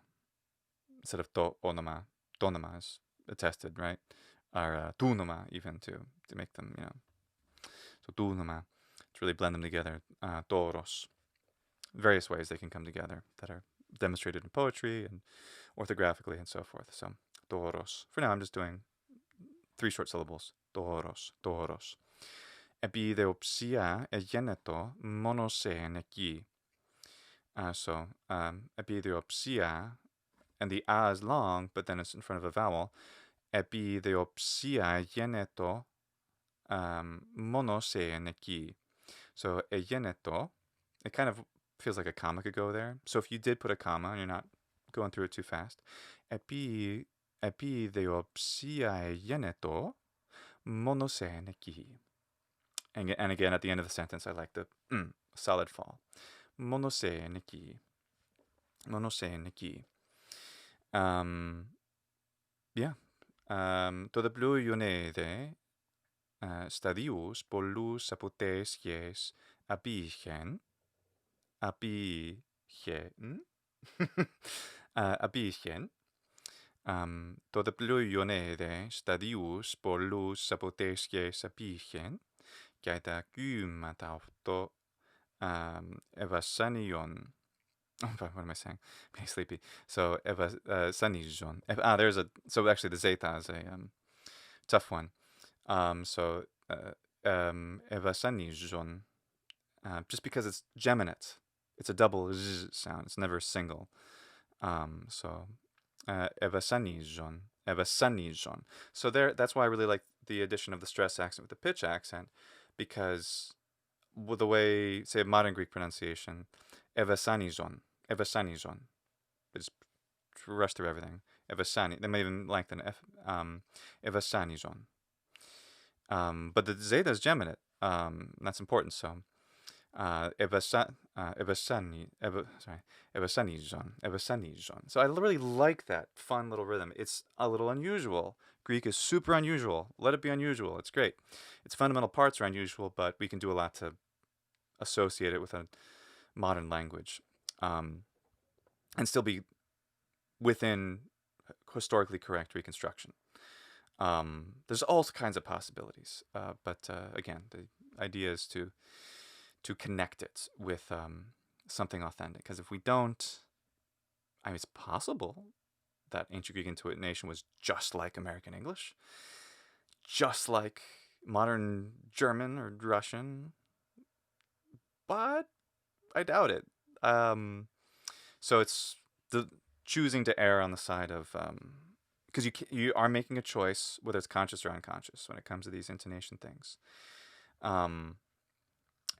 instead of to onoma. Tonoma is attested, right? Or tunoma even to make them, So tunoma, to really blend them together. Toros. Various ways they can come together that are demonstrated in poetry and orthographically and so forth. So toros. For now, I'm just doing 3 short syllables. Toros, toros. Epideopsia egeneto monoseneki. So epideopsia, and the a is long, but then it's in front of a vowel. Epideopsia egeneto monoseneki. So egeneto, it kind of feels like a comma could go there. So if you did put a comma and you're not going through it too fast, epideopsia egeneto monoseneki. And again, at the end of the sentence, I like the solid fall. Monoseneki. Monoseneki. Yeah. To the blue ionede stadius polus apotesies abigen. Abigen. Abigen. To the blue ionede stadius polus apotesies abigen. Kaita kymatauto evasanion. What am I saying? I'm getting sleepy. So evasanijon. So actually the zeta is a tough one. So evasanijon. Just because it's geminate, it's a double z sound. It's never single. So evasanijon. Evasanijon. So that's why I really like the addition of the stress accent with the pitch accent, because with the way, say, modern Greek pronunciation, evasanijon. Evasanijon. They just rush through everything. Evasani. They may even lengthen evasanijon. But the zeta is geminate. That's important. So evasanijon. So I really like that fun little rhythm. It's a little unusual. Greek is super unusual. Let it be unusual. It's great. Its fundamental parts are unusual, but we can do a lot to associate it with a modern language, and still be within historically correct reconstruction. There's all kinds of possibilities, but again, the idea is to connect it with something authentic. Because if we don't, I mean, it's possible that ancient Greek intonation was just like American English, just like modern German or Russian, but I doubt it. So it's choosing to err on the side of, because you are making a choice, whether it's conscious or unconscious, when it comes to these intonation things, and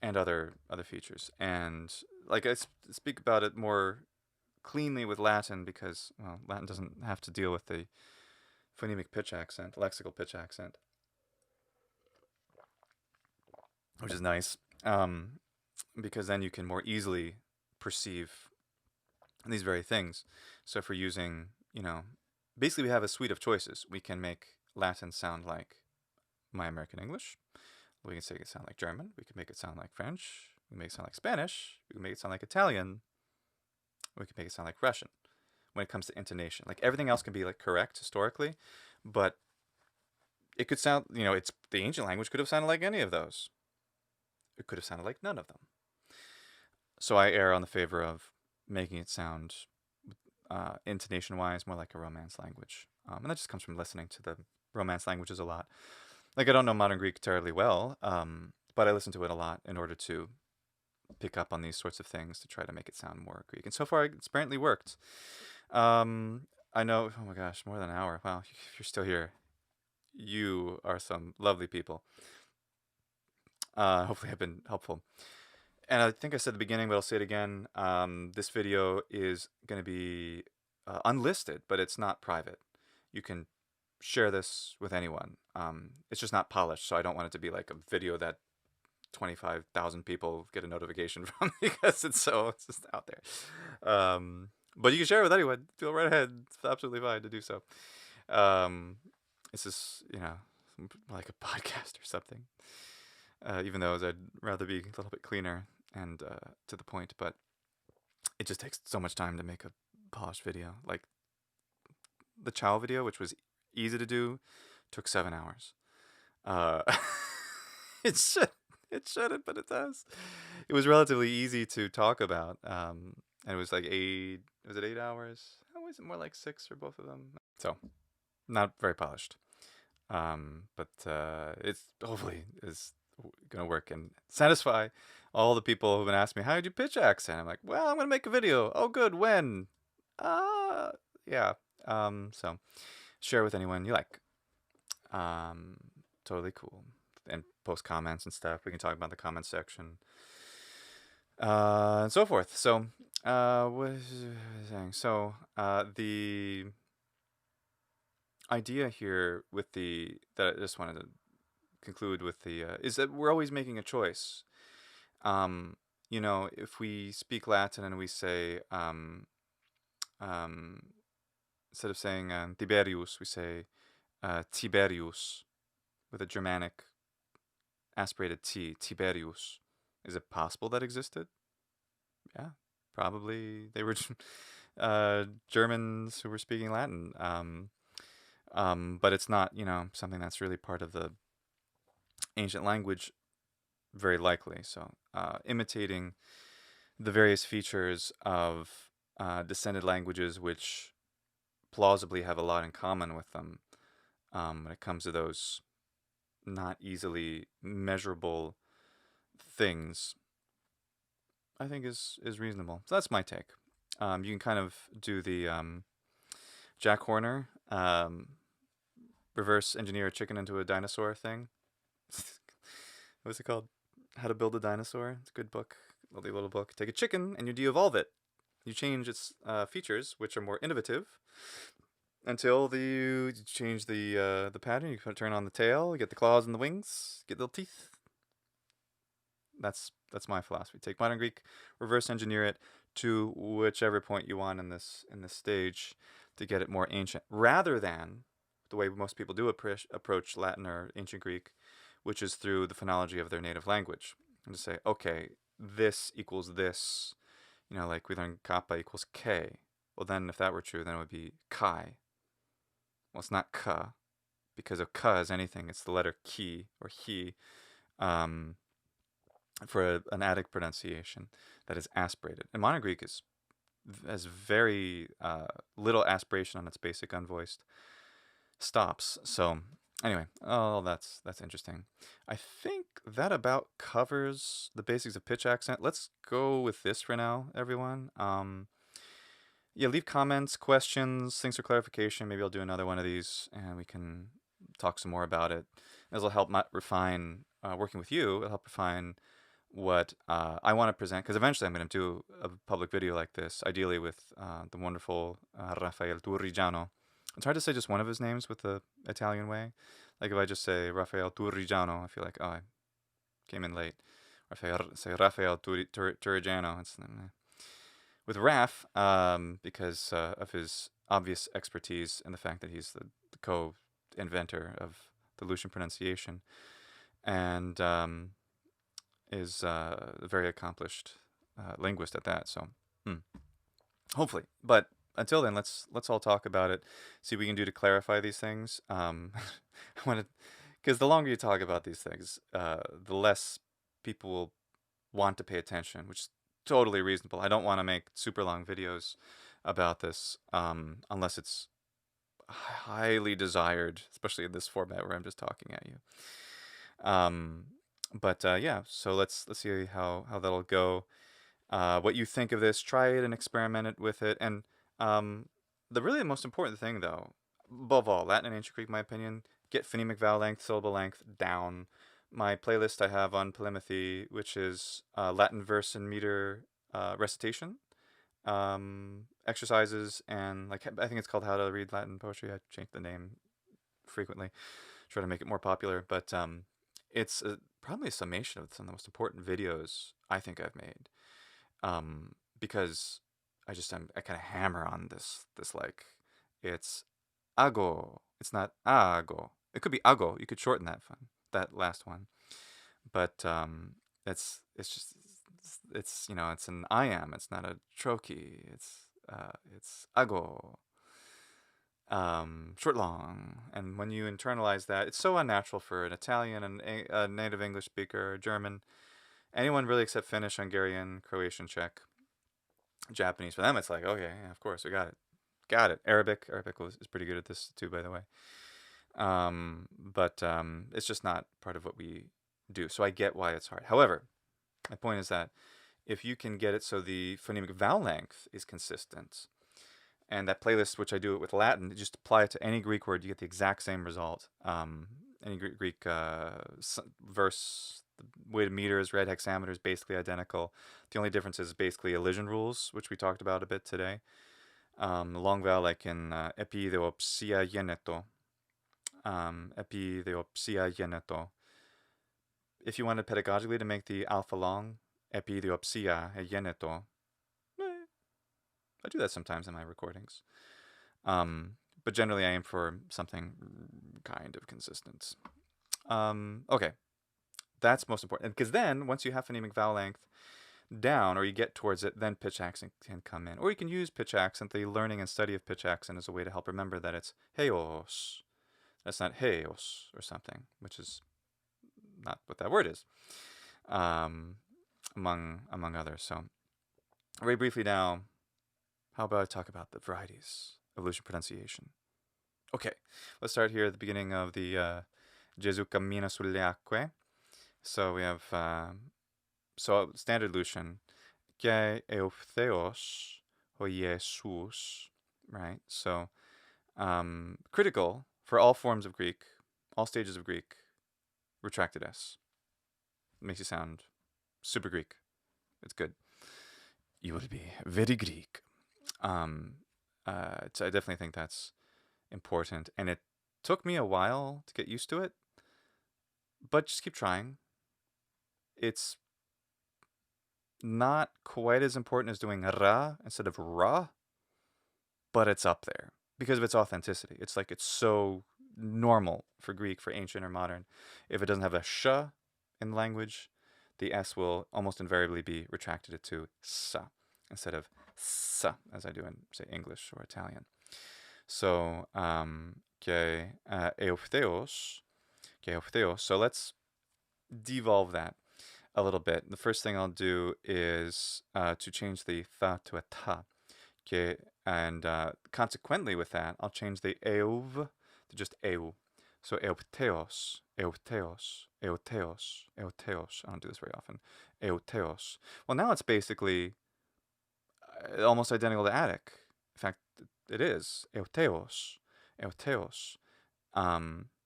other features. And like I speak about it more cleanly with Latin, because, well, Latin doesn't have to deal with the phonemic pitch accent, lexical pitch accent, which is nice, because then you can more easily perceive these very things. So if we're using, basically we have a suite of choices. We can make Latin sound like my American English. We can make it sound like German. We can make it sound like French. We can make it sound like Spanish. We can make it sound like Italian. We can make it sound like Russian when it comes to intonation. Like, everything else can be like correct historically, but it could sound, it's the ancient language could have sounded like any of those. It could have sounded like none of them. So I err on the favor of making it sound, intonation-wise, more like a Romance language. And that just comes from listening to the Romance languages a lot. Like, I don't know modern Greek terribly well, but I listen to it a lot in order to pick up on these sorts of things to try to make it sound more Greek. And so far, it's apparently worked. I know, oh my gosh, more than an hour. Wow, if you're still here, you are some lovely people. Hopefully I've been helpful. And I think I said at the beginning, but I'll say it again. This video is going to be unlisted, but it's not private. you can share this with anyone. It's just not polished, so I don't want it to be like a video that 25,000 people get a notification from because it's just out there. But you can share it with anyone. Feel right ahead. It's absolutely fine to do so. It's just, like a podcast or something. Even though I'd rather be a little bit cleaner and to the point, but it just takes so much time to make a polished video. Like the Chow video, which was easy to do, took 7 hours. It shouldn't, but it does. It was relatively easy to talk about, and it was like 8. Was it 8 hours? Or was it more like 6 for both of them? So, not very polished. But it's hopefully is gonna work and satisfy all the people who've been asking me, how did you pitch accent? I'm like, well, I'm gonna make a video. Oh, good. When? Yeah. So share with anyone you like. Totally cool. And post comments and stuff. We can talk about the comment section. And so forth. So, what was I saying? So, the idea here with that I just wanted to conclude with is that we're always making a choice. If we speak Latin and we say, instead of saying Tiberius, we say Tiberius with a Germanic aspirated T, Tiberius. Is it possible that existed? Yeah, probably they were Germans who were speaking Latin. But it's not, something that's really part of the ancient language, very likely. So, imitating the various features of descended languages which plausibly have a lot in common with them when it comes to those not easily measurable things, I think is reasonable. So that's my take. You can kind of do the Jack Horner reverse engineer a chicken into a dinosaur thing. What's it called? How to Build a Dinosaur. It's a good book, lovely little book. Take a chicken and you de-evolve it. You change its features, which are more innovative, until you change the pattern. You turn on the tail, you get the claws and the wings, get little teeth. That's my philosophy. Take modern Greek, reverse engineer it to whichever point you want in this stage to get it more ancient, rather than the way most people do approach Latin or ancient Greek, which is through the phonology of their native language, and to say, okay, this equals this. Like we learn kappa equals k. Well, then if that were true, then it would be kai. Well, it's not ka, because of ka is anything. It's the letter ki or he. For an Attic pronunciation that is aspirated. And modern Greek has very little aspiration on its basic unvoiced stops. So anyway, that's interesting. I think that about covers the basics of pitch accent. Let's go with this for now, everyone. Leave comments, questions, things for clarification. Maybe I'll do another one of these and we can talk some more about it. This will help refine, working with you, it'll help refine what I want to present, because eventually I'm going to do a public video like this, ideally with the wonderful Rafael Turrigiano. It's hard to say just one of his names with the Italian way. Like if I just say Rafael Turrigiano, I feel like, I came in late. Or if I say Rafael Turrigiano, it's with Raf, because of his obvious expertise and the fact that he's the co-inventor of the Lucian Pronunciation, and is a very accomplished linguist at that. So, hopefully. But until then, let's all talk about it. See what we can do to clarify these things. Because the longer you talk about these things, the less people will want to pay attention, which is totally reasonable. I don't want to make super long videos about this unless it's highly desired, especially in this format where I'm just talking at you. But so let's see how that'll go. What you think of this, try it and experiment it with it. And the really most important thing, though, above all, Latin and Ancient Greek, in my opinion, get phonemic vowel length, syllable length down. My playlist I have on polýMATHY, which is Latin verse and meter recitation. And exercises, and like I think it's called How to Read Latin Poetry. I change the name frequently, try to make it more popular, but it's probably a summation of some of the most important videos I think I've made, because I kind of hammer on this like it's ago. It's not ago. It could be ago. You could shorten that last one, but it's just it's it's an I am. It's not a trochee. It's ago. Short long, and when you internalize that, it's so unnatural for an Italian and a native English speaker, German, anyone really except Finnish, Hungarian, Croatian, Czech, Japanese. For them, it's like, okay, yeah, of course, we got it. Arabic is pretty good at this too, by the way. But it's just not part of what we do. So I get why it's hard. However, my point is that if you can get it so the phonemic vowel length is consistent, and that playlist, which I do it with Latin, just apply it to any Greek word, you get the exact same result. Any Greek verse, the way to meter is read, hexameter is basically identical. The only difference is basically elision rules, which we talked about a bit today. The long vowel, like in epideopsia geneto. Epideopsia geneto. If you wanted pedagogically to make the alpha long, epideopsia geneto, I do that sometimes in my recordings. But generally I aim for something kind of consistent. Okay, that's most important. Because then, once you have phonemic vowel length down, or you get towards it, then pitch accent can come in. Or you can use pitch accent, the learning and study of pitch accent, as a way to help remember that it's heos. That's not heos or something, which is not what that word is, among others. So, very briefly now, how about I talk about the varieties of Lucian pronunciation? Okay, let's start here at the beginning of the Gesù cammina sulle acque. So we have standard Lucian, ke eutheos ho Jesus, right? So critical for all forms of Greek, all stages of Greek, retracted S. Makes you sound super Greek. It's good. You will be very Greek. So I definitely think that's important, and it took me a while to get used to it, but just keep trying. It's not quite as important as doing ra instead of ra, but it's up there because of its authenticity. It's like it's so normal for Greek, for ancient or modern. If it doesn't have a sh in language, the S will almost invariably be retracted to sa instead of sa, as I do in, say, English or Italian. So, que eutheos. So let's devolve that a little bit. The first thing I'll do is to change the tha to a ta. Okay, and consequently with that, I'll change the euv to just eu. So eutheos. I don't do this very often. Eutheos. Well, now it's basically almost identical to Attic. In fact, it is. Eutheos.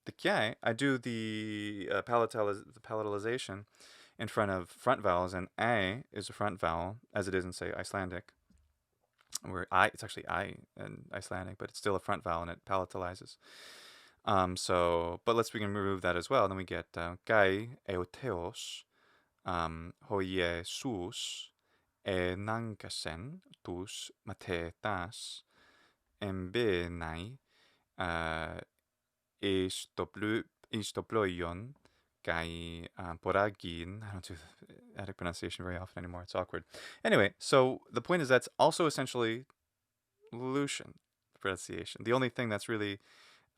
The kia, I do the palatalization in front of front vowels, and a is a front vowel, as it is in, say, Icelandic, where it's actually I in Icelandic, but it's still a front vowel, and it palatalizes. But we can remove that as well. Then we get kai eutheos, ho Jesus, nankasen tus matetas, embenai, istoploion, kai poragin. I don't do Attic pronunciation very often anymore. It's awkward. Anyway, so the point is that's also essentially Lucian pronunciation. The only thing that's really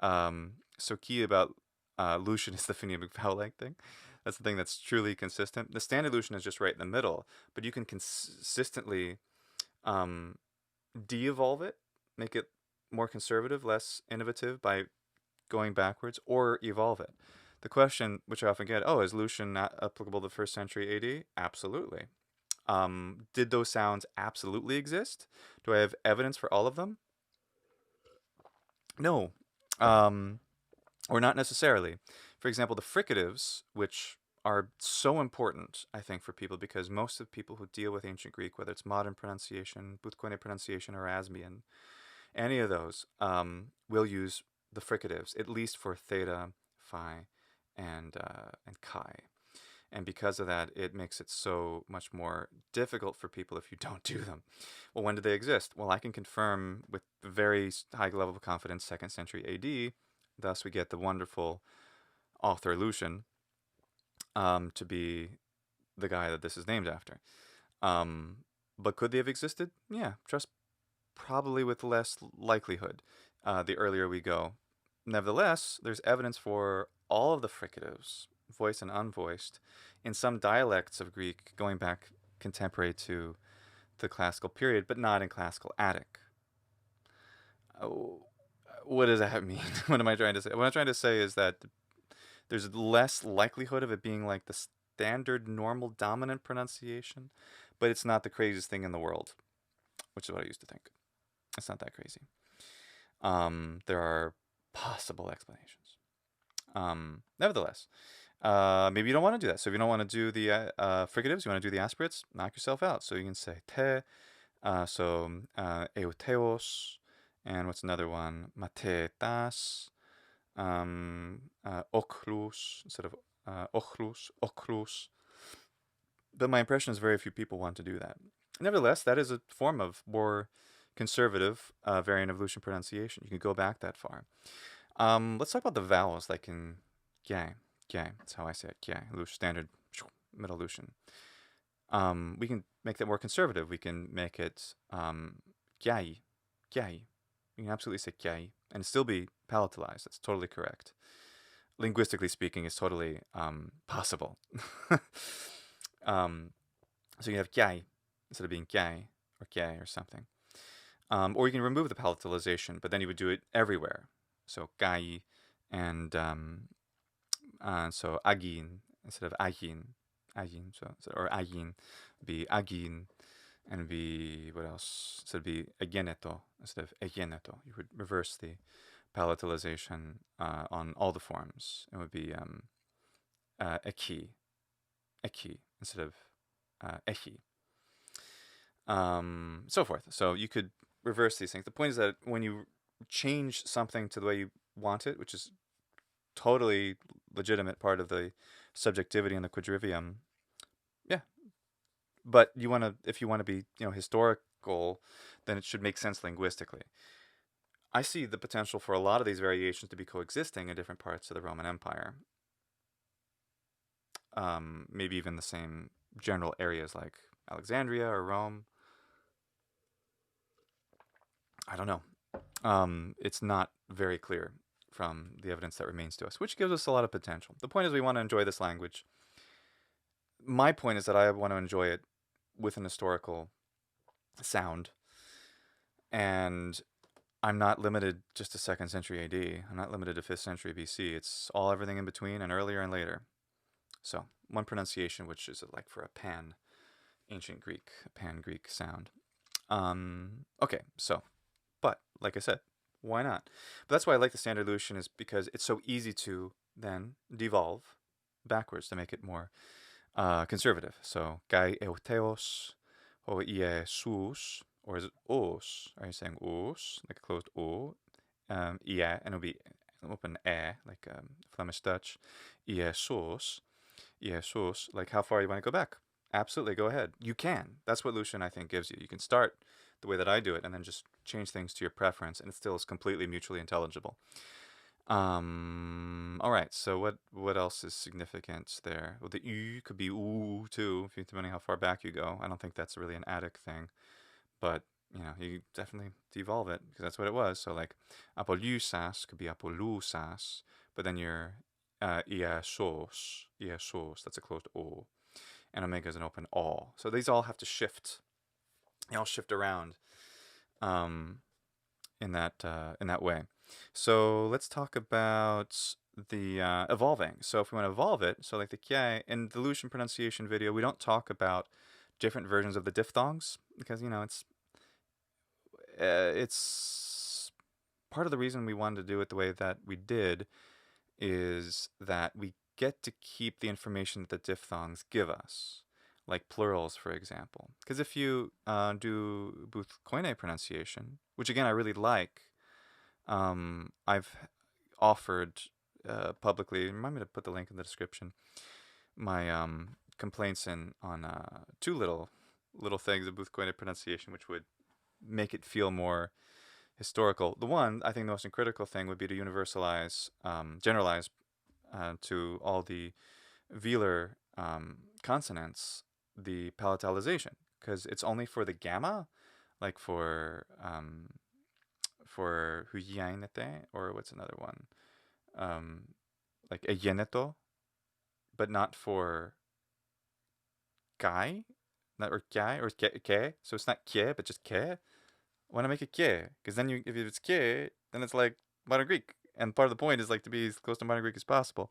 so key about Lucian is the phonemic vowel length thing. That's the thing that's truly consistent. The standard Lucian is just right in the middle, but you can consistently de-evolve it, make it more conservative, less innovative by going backwards, or evolve it. The question, which I often get, is Lucian not applicable to the 1st century AD? Absolutely. Did those sounds absolutely exist? Do I have evidence for all of them? No. Or not necessarily. For example, the fricatives, which are so important, I think, for people, because most of the people who deal with ancient Greek, whether it's modern pronunciation, Buth Koine pronunciation, or Asmian, any of those, will use the fricatives, at least for theta, phi, and chi. And because of that, it makes it so much more difficult for people if you don't do them. Well, when did they exist? Well, I can confirm with very high level of confidence, 2nd century AD. Thus, we get the wonderful author Lucian to be the guy that this is named after. But could they have existed? Yeah, just probably with less likelihood the earlier we go. Nevertheless, there's evidence for all of the fricatives, voiced and unvoiced, in some dialects of Greek going back contemporary to the classical period, but not in classical Attic. What does that mean? What am I trying to say? What I'm trying to say is that there's less likelihood of it being like the standard normal dominant pronunciation, but it's not the craziest thing in the world, which is what I used to think. It's not that crazy. There are possible explanations. Nevertheless, maybe you don't want to do that. So if you don't want to do the fricatives, you want to do the aspirates, knock yourself out. So you can say te, euteos, and what's another one? Matetas, ochlus, instead of ochlus. But my impression is very few people want to do that. Nevertheless, that is a form of more conservative variant of Lucian pronunciation. You can go back that far. Let's talk about the vowels, like in gyai. Gyai, that's how I say it. Gyai, Lucian, standard Middle Lucian. We can make that more conservative. We can make it gyai, gyai. You can absolutely say gyai and still be palatalized. That's totally correct. Linguistically speaking, it's totally possible. So you have gyai instead of being gyai or something. Or you can remove the palatalization, but then you would do it everywhere. So gai and so agin instead of agin, or agin be agin, and be what else? Instead of be ageneto instead of egeneto. You would reverse the palatalization on all the forms. It would be eki instead of echi. So forth. So you could reverse these things. The point is that when you change something to the way you want it, which is totally legitimate part of the subjectivity and the quadrivium, yeah. But you want to, if you want to be, historical, then it should make sense linguistically. I see the potential for a lot of these variations to be coexisting in different parts of the Roman Empire. Maybe even the same general areas like Alexandria or Rome. I don't know. It's not very clear from the evidence that remains to us, which gives us a lot of potential. The point is we want to enjoy this language. My point is that I want to enjoy it with an historical sound, and I'm not limited just to 2nd century AD. I'm not limited to 5th century BC. It's all everything in between and earlier and later. So one pronunciation, which is like for a pan-ancient Greek, pan-Greek sound. Okay, so, but like I said, why not? But that's why I like the standard Lucian, is because it's so easy to then devolve backwards to make it more conservative. So, kai euteos, or ie sus, or is it os? Are you saying os, like a closed o? Ie, and it'll be open e, like Flemish Dutch. Ie sus, like how far you want to go back. Absolutely, go ahead. You can. That's what Lucian, I think, gives you. You can start the way that I do it and then just change things to your preference, and it still is completely mutually intelligible. All right, so what else is significant there? Well, the U could be U too, depending how far back you go. I don't think that's really an Attic thing, but you definitely devolve it because that's what it was. So like Apolusas could be Apolusas, but then you're Iasos, that's a closed O, and Omega is an open O. So these all have to shift. They all shift around in that way. So let's talk about the evolving. So if we want to evolve it, so like the kye, in the Lucian pronunciation video, we don't talk about different versions of the diphthongs because it's part of the reason we wanted to do it the way that we did is that we get to keep the information that the diphthongs give us, like plurals, for example. Because if you do Buth Koine pronunciation, which again I really like, I've offered publicly, remind me to put the link in the description, my complaints on two little things of Buth Koine pronunciation, which would make it feel more historical. The one, I think the most critical thing would be to universalize, generalize to all the velar consonants the palatalization, because it's only for the gamma, like for huyainete, or what's another one, like eyeneto, but not for kai, not or kai or ke. So it's not ke, but just ke. Why not make it ke? Because then if it's ke, then it's like modern Greek, and part of the point is like to be as close to modern Greek as possible.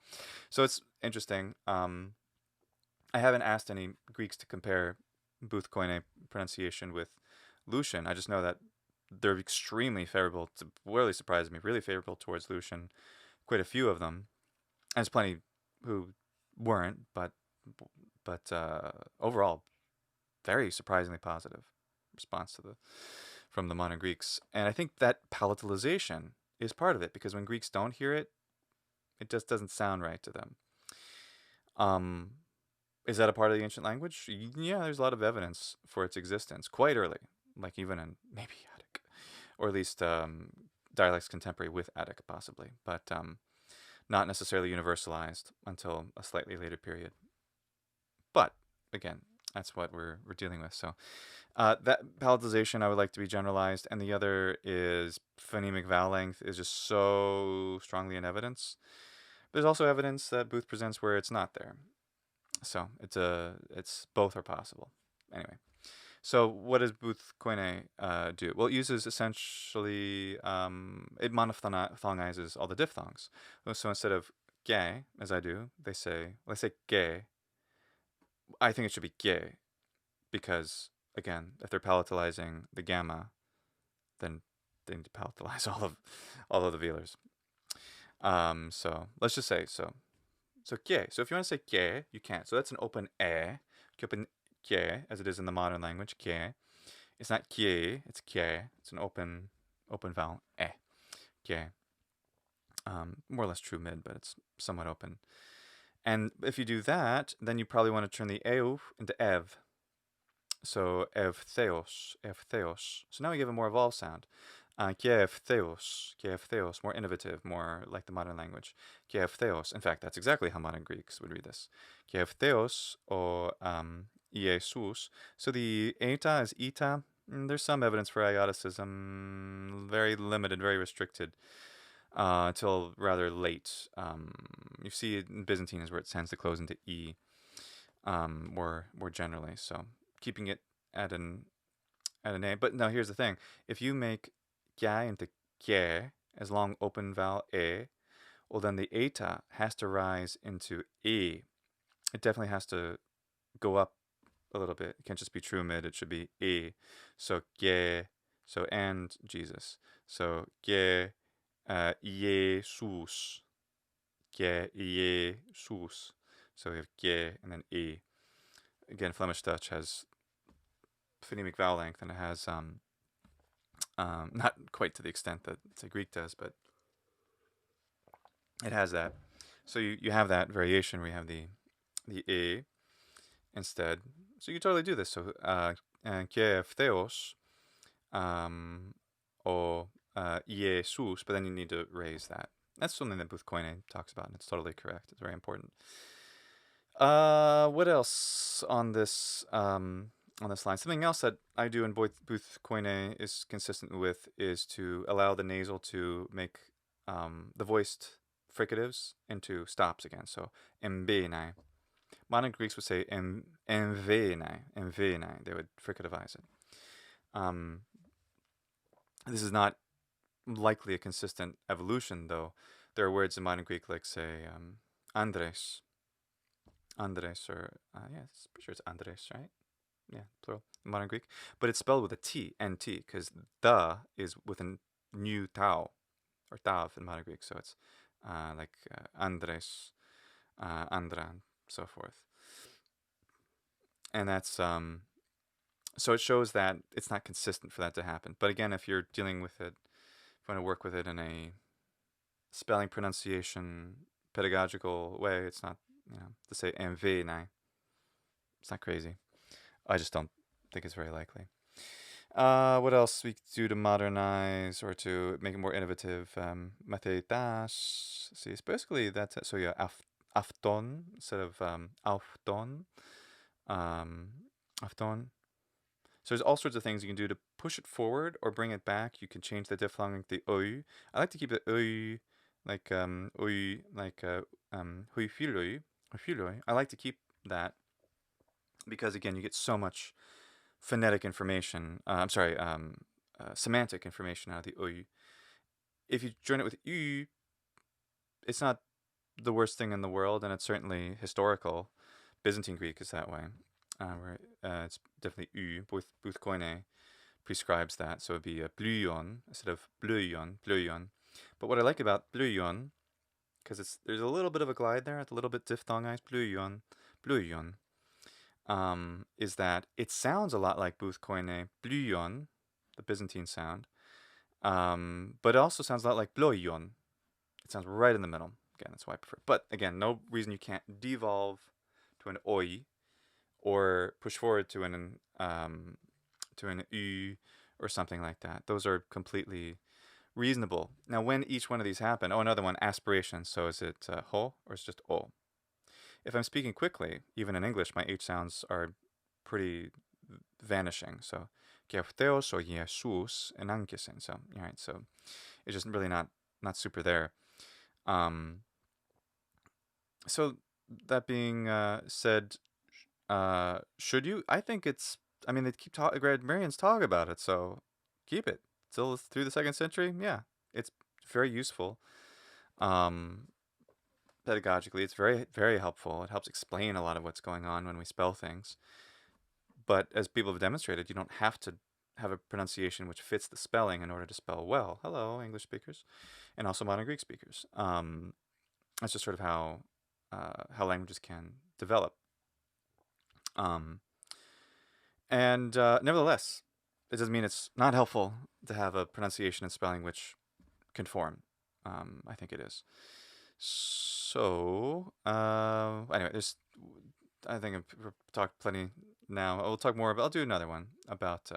So it's interesting. I haven't asked any Greeks to compare Buth Koine pronunciation with Lucian. I just know that they're extremely favorable. It really surprised me. Really favorable towards Lucian. Quite a few of them. And there's plenty who weren't, but overall, very surprisingly positive response from the modern Greeks. And I think that palatalization is part of it, because when Greeks don't hear it, it just doesn't sound right to them. Is that a part of the ancient language? Yeah, there's a lot of evidence for its existence quite early, like even in maybe Attic, or at least dialects contemporary with Attic, possibly, but not necessarily universalized until a slightly later period. But again, that's what we're dealing with. So that palatalization I would like to be generalized, and the other is phonemic vowel length is just so strongly in evidence. There's also evidence that Buth presents where it's not there. So it's both are possible. Anyway, so what does Buth Koine do? Well, it uses essentially, it monophthongizes all the diphthongs. So instead of ge, as I do, let's say ge, I think it should be ge, because again, if they're palatalizing the gamma, then they need to palatalize all of the velars. So let's just say so ke. So if you want to say ke, you can. So that's an open e. Open ke, as it is in the modern language, ke. It's not kie, it's ke. It's an open vowel, e. Ke. More or less true mid, but it's somewhat open. And if you do that, then you probably want to turn the eu into ev. So ev theos. So now we give a more vowel sound. Kiev theos, more innovative, more like the modern language. Kiev theos. In fact, that's exactly how modern Greeks would read this. Kiev theos, or Iesus. So the eta is eta. There's some evidence for ioticism, very limited, very restricted, until rather late. You see it in Byzantine is where it tends to close into e, more generally. So keeping it at an a. But now here's the thing: if you make kya into kye as long open vowel e, well then the eta has to rise into e. It definitely has to go up a little bit. It can't just be true mid. It should be e. So kye, so and Jesus. So kye Jesus. Kye Jesus. So we have kye and then e. Again, Flemish Dutch has phonemic vowel length, and it has not quite to the extent that say Greek does, but it has that. So you have that variation where you have the e instead. So you can totally do this. So Kiev theos, or Jesus, but then you need to raise that. That's something that Buth Koine talks about, and it's totally correct. It's very important. What else on this line? Something else that I do in Buth Koine is consistent with is to allow the nasal to make the voiced fricatives into stops again. So mbene. Modern Greeks would say mvene. They would fricativize it. This is not likely a consistent evolution, though. There are words in modern Greek like, say, Andres, or yeah, I'm pretty sure it's Andres, right? Yeah, plural, in modern Greek. But it's spelled with a T, NT, because the is with a new tau, or tav in modern Greek. So it's like Andres, andra, and so forth. And that's so it shows that it's not consistent for that to happen. But again, if you're dealing with it, if you want to work with it in a spelling, pronunciation, pedagogical way, it's not, to say MV, now, it's not crazy. I just don't think it's very likely. What else we do to modernize or to make it more innovative? Mathitas. See, it's basically that's it. So yeah, afton instead of afton. Um, afton. So there's all sorts of things you can do to push it forward or bring it back. You can change the diphthong, the oy. I like to keep the oy like oy like hui filoi. I like to keep that because again, you get so much phonetic information. Semantic information out of the oy. If you join it with u, it's not the worst thing in the world, and it's certainly historical. Byzantine Greek is that way, where it's definitely u. Buth Koine prescribes that, so it'd be a blyon instead of blyon. But what I like about blyon, because there's a little bit of a glide there, it's a little bit diphthongized, blyon, is that it sounds a lot like Buth Koine, blyon, the Byzantine sound, but it also sounds a lot like bloyon. It sounds right in the middle. Again, that's why I prefer. But again, no reason you can't devolve to an oi or push forward to an u or something like that. Those are completely reasonable. Now, when each one of these happen, another one, aspiration. So is it ho or is it just o? If I'm speaking quickly, even in English, my H sounds are pretty vanishing. So Geotheos or Jesus and Ankisen. So right, so it's just really not super there. So that being said, should you? I think it's. I mean, they keep grammarians talk about it, so keep it. Still through the 2nd century, yeah, it's very useful. Pedagogically, it's very, very helpful. It helps explain a lot of what's going on when we spell things. But as people have demonstrated, you don't have to have a pronunciation which fits the spelling in order to spell well. Hello, English speakers, and also modern Greek speakers. That's just sort of how languages can develop. And nevertheless, it doesn't mean it's not helpful to have a pronunciation and spelling which conform. I think it is. So anyway, I think I've talked plenty now. I'll talk more, but I'll do another one about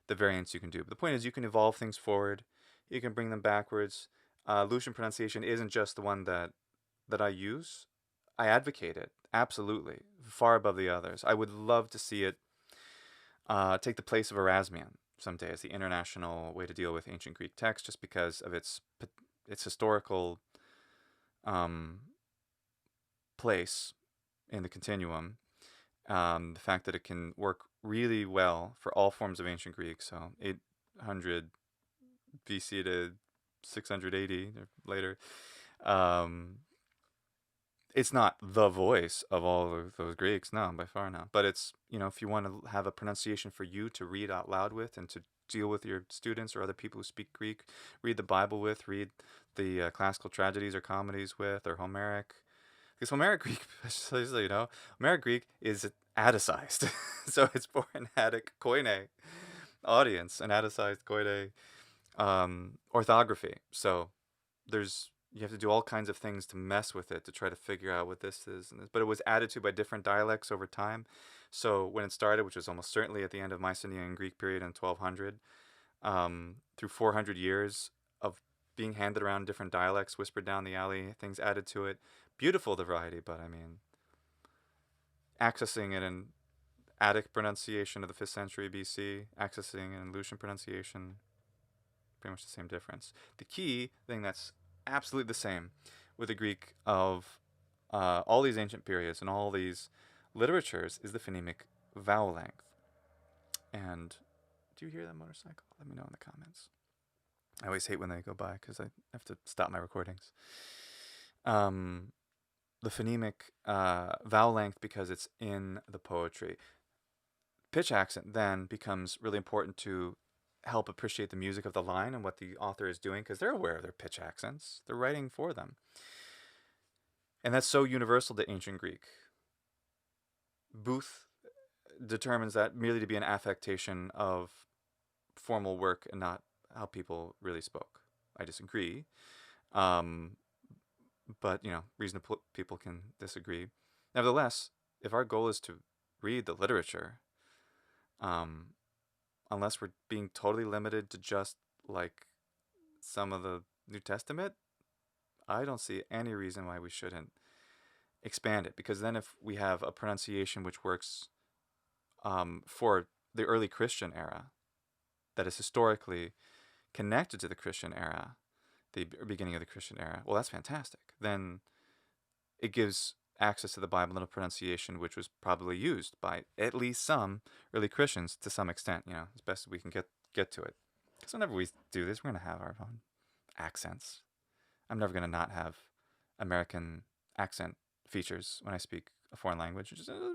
the variants you can do. But the point is, you can evolve things forward. You can bring them backwards. Lucian pronunciation isn't just the one that I use. I advocate it, absolutely, far above the others. I would love to see it take the place of Erasmian someday as the international way to deal with ancient Greek text, just because of its historical place in the continuum. The fact that it can work really well for all forms of ancient Greek, so 800 BC to 680 or later. It's not the voice of all of those Greeks, no, by far not. But it's, if you want to have a pronunciation for you to read out loud with and to deal with your students or other people who speak Greek, read the Bible with, read the classical tragedies or comedies with, or Homeric. Because Homeric Greek, so Homeric Greek is Atticized. So it's for an Attic Koine audience, an Atticized Koine orthography. So you have to do all kinds of things to mess with it to try to figure out what this is. But it was added to by different dialects over time. So when it started, which was almost certainly at the end of Mycenaean Greek period in 1200, through 400 years of being handed around different dialects, whispered down the alley, things added to it. Beautiful, the variety, but I mean, accessing it in Attic pronunciation of the 5th century BC, accessing it in Lucian pronunciation, pretty much the same difference. The key thing that's absolutely the same with the Greek of all these ancient periods and all these literatures is the phonemic vowel length. And do you hear that motorcycle? Let me know in the comments. I always hate when they go by because I have to stop my recordings. The phonemic vowel length, because it's in the poetry. Pitch accent then becomes really important to help appreciate the music of the line and what the author is doing, because they're aware of their pitch accents. They're writing for them. And that's so universal to ancient Greek. Buth determines that merely to be an affectation of formal work and not how people really spoke. I disagree. Um, but, reasonable people can disagree. Nevertheless, if our goal is to read the literature, unless we're being totally limited to just like some of the New Testament, I don't see any reason why we shouldn't expand it. Because then if we have a pronunciation which works for the early Christian era, that is historically connected to the Christian era, the beginning of the Christian era, well, that's fantastic. Then it gives access to the Bible in a pronunciation which was probably used by at least some early Christians to some extent, as best as we can get to it. Because whenever we do this, we're going to have our own accents. I'm never going to not have American accent features when I speak a foreign language.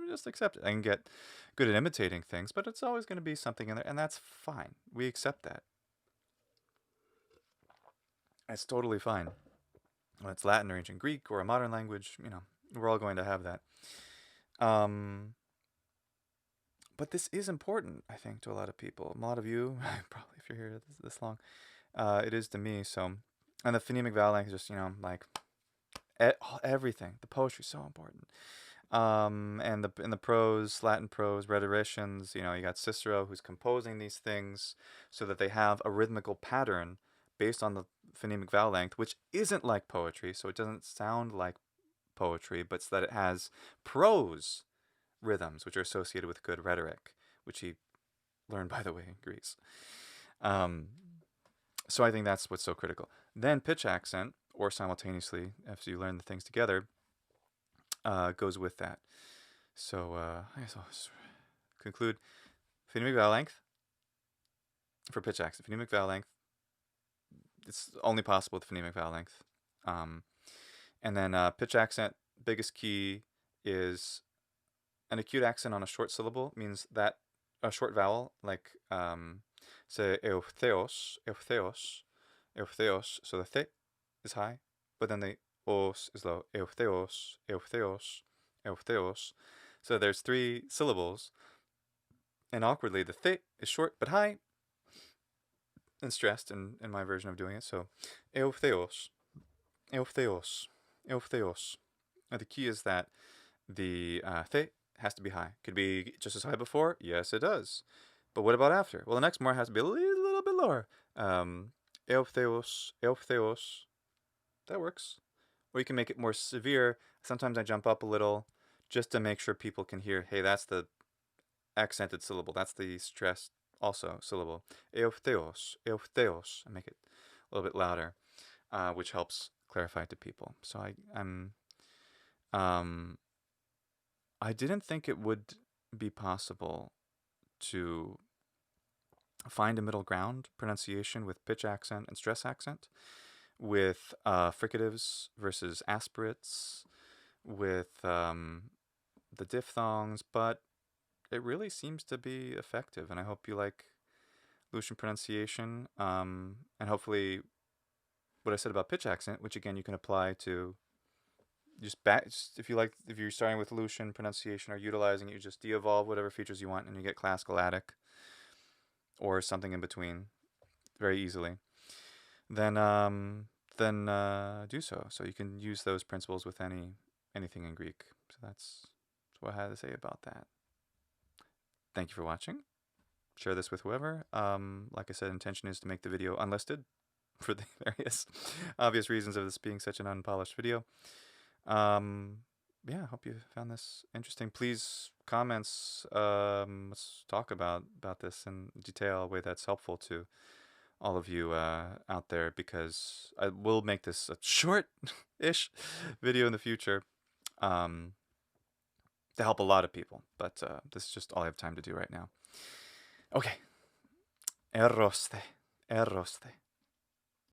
Just accept it. I can get good at imitating things, but it's always going to be something in there, and that's fine. We accept that. It's totally fine. When it's Latin or ancient Greek or a modern language, we're all going to have that. But this is important, I think, to a lot of people. A lot of you, probably if you're here this long, it is to me. So, and the phonemic vowel length is just, like everything. The poetry is so important. And in the prose, Latin prose, rhetoricians, you got Cicero who's composing these things so that they have a rhythmical pattern based on the phonemic vowel length, which isn't like poetry, so it doesn't sound like poetry, but so that it has prose rhythms which are associated with good rhetoric, which he learned, by the way, in Greece. So I think that's what's so critical. Then pitch accent, or simultaneously, after you learn the things together, goes with that. So I guess I'll conclude. Phonemic vowel length for pitch accent. Phonemic vowel length, it's only possible with phonemic vowel length. And then pitch accent, biggest key is an acute accent on a short syllable means that a short vowel, like say eutheos, so the th is high, but then the os is low. Eutheos. So there's 3 syllables, and awkwardly the th is short but high and stressed in my version of doing it. So eutheos. And the key is that the th has to be high. Could be just as high before. Yes, it does. But what about after? Well, the next more has to be a little bit lower. Eutheos. That works. Or you can make it more severe. Sometimes I jump up a little just to make sure people can hear, hey, that's the accented syllable. That's the stressed also syllable. Eutheos. I make it a little bit louder, which helps clarify it to people. So I didn't think it would be possible to find a middle ground pronunciation with pitch accent and stress accent, with fricatives versus aspirates, with the diphthongs, but it really seems to be effective, and I hope you like Lucian Pronunciation, and hopefully what I said about pitch accent, which again you can apply to just if you're starting with Lucian Pronunciation or utilizing it, you just de-evolve whatever features you want and you get classical Attic or something in between very easily. Then do so. So you can use those principles with anything in Greek. So that's what I had to say about that. Thank you for watching. Share this with whoever. Like I said, intention is to make the video unlisted for the various obvious reasons of this being such an unpolished video. Yeah, I hope you found this interesting. Please, comments, let's talk about this in detail, a way that's helpful to all of you out there, because I will make this a short-ish video in the future to help a lot of people, but this is just all I have time to do right now. Okay. Eroste.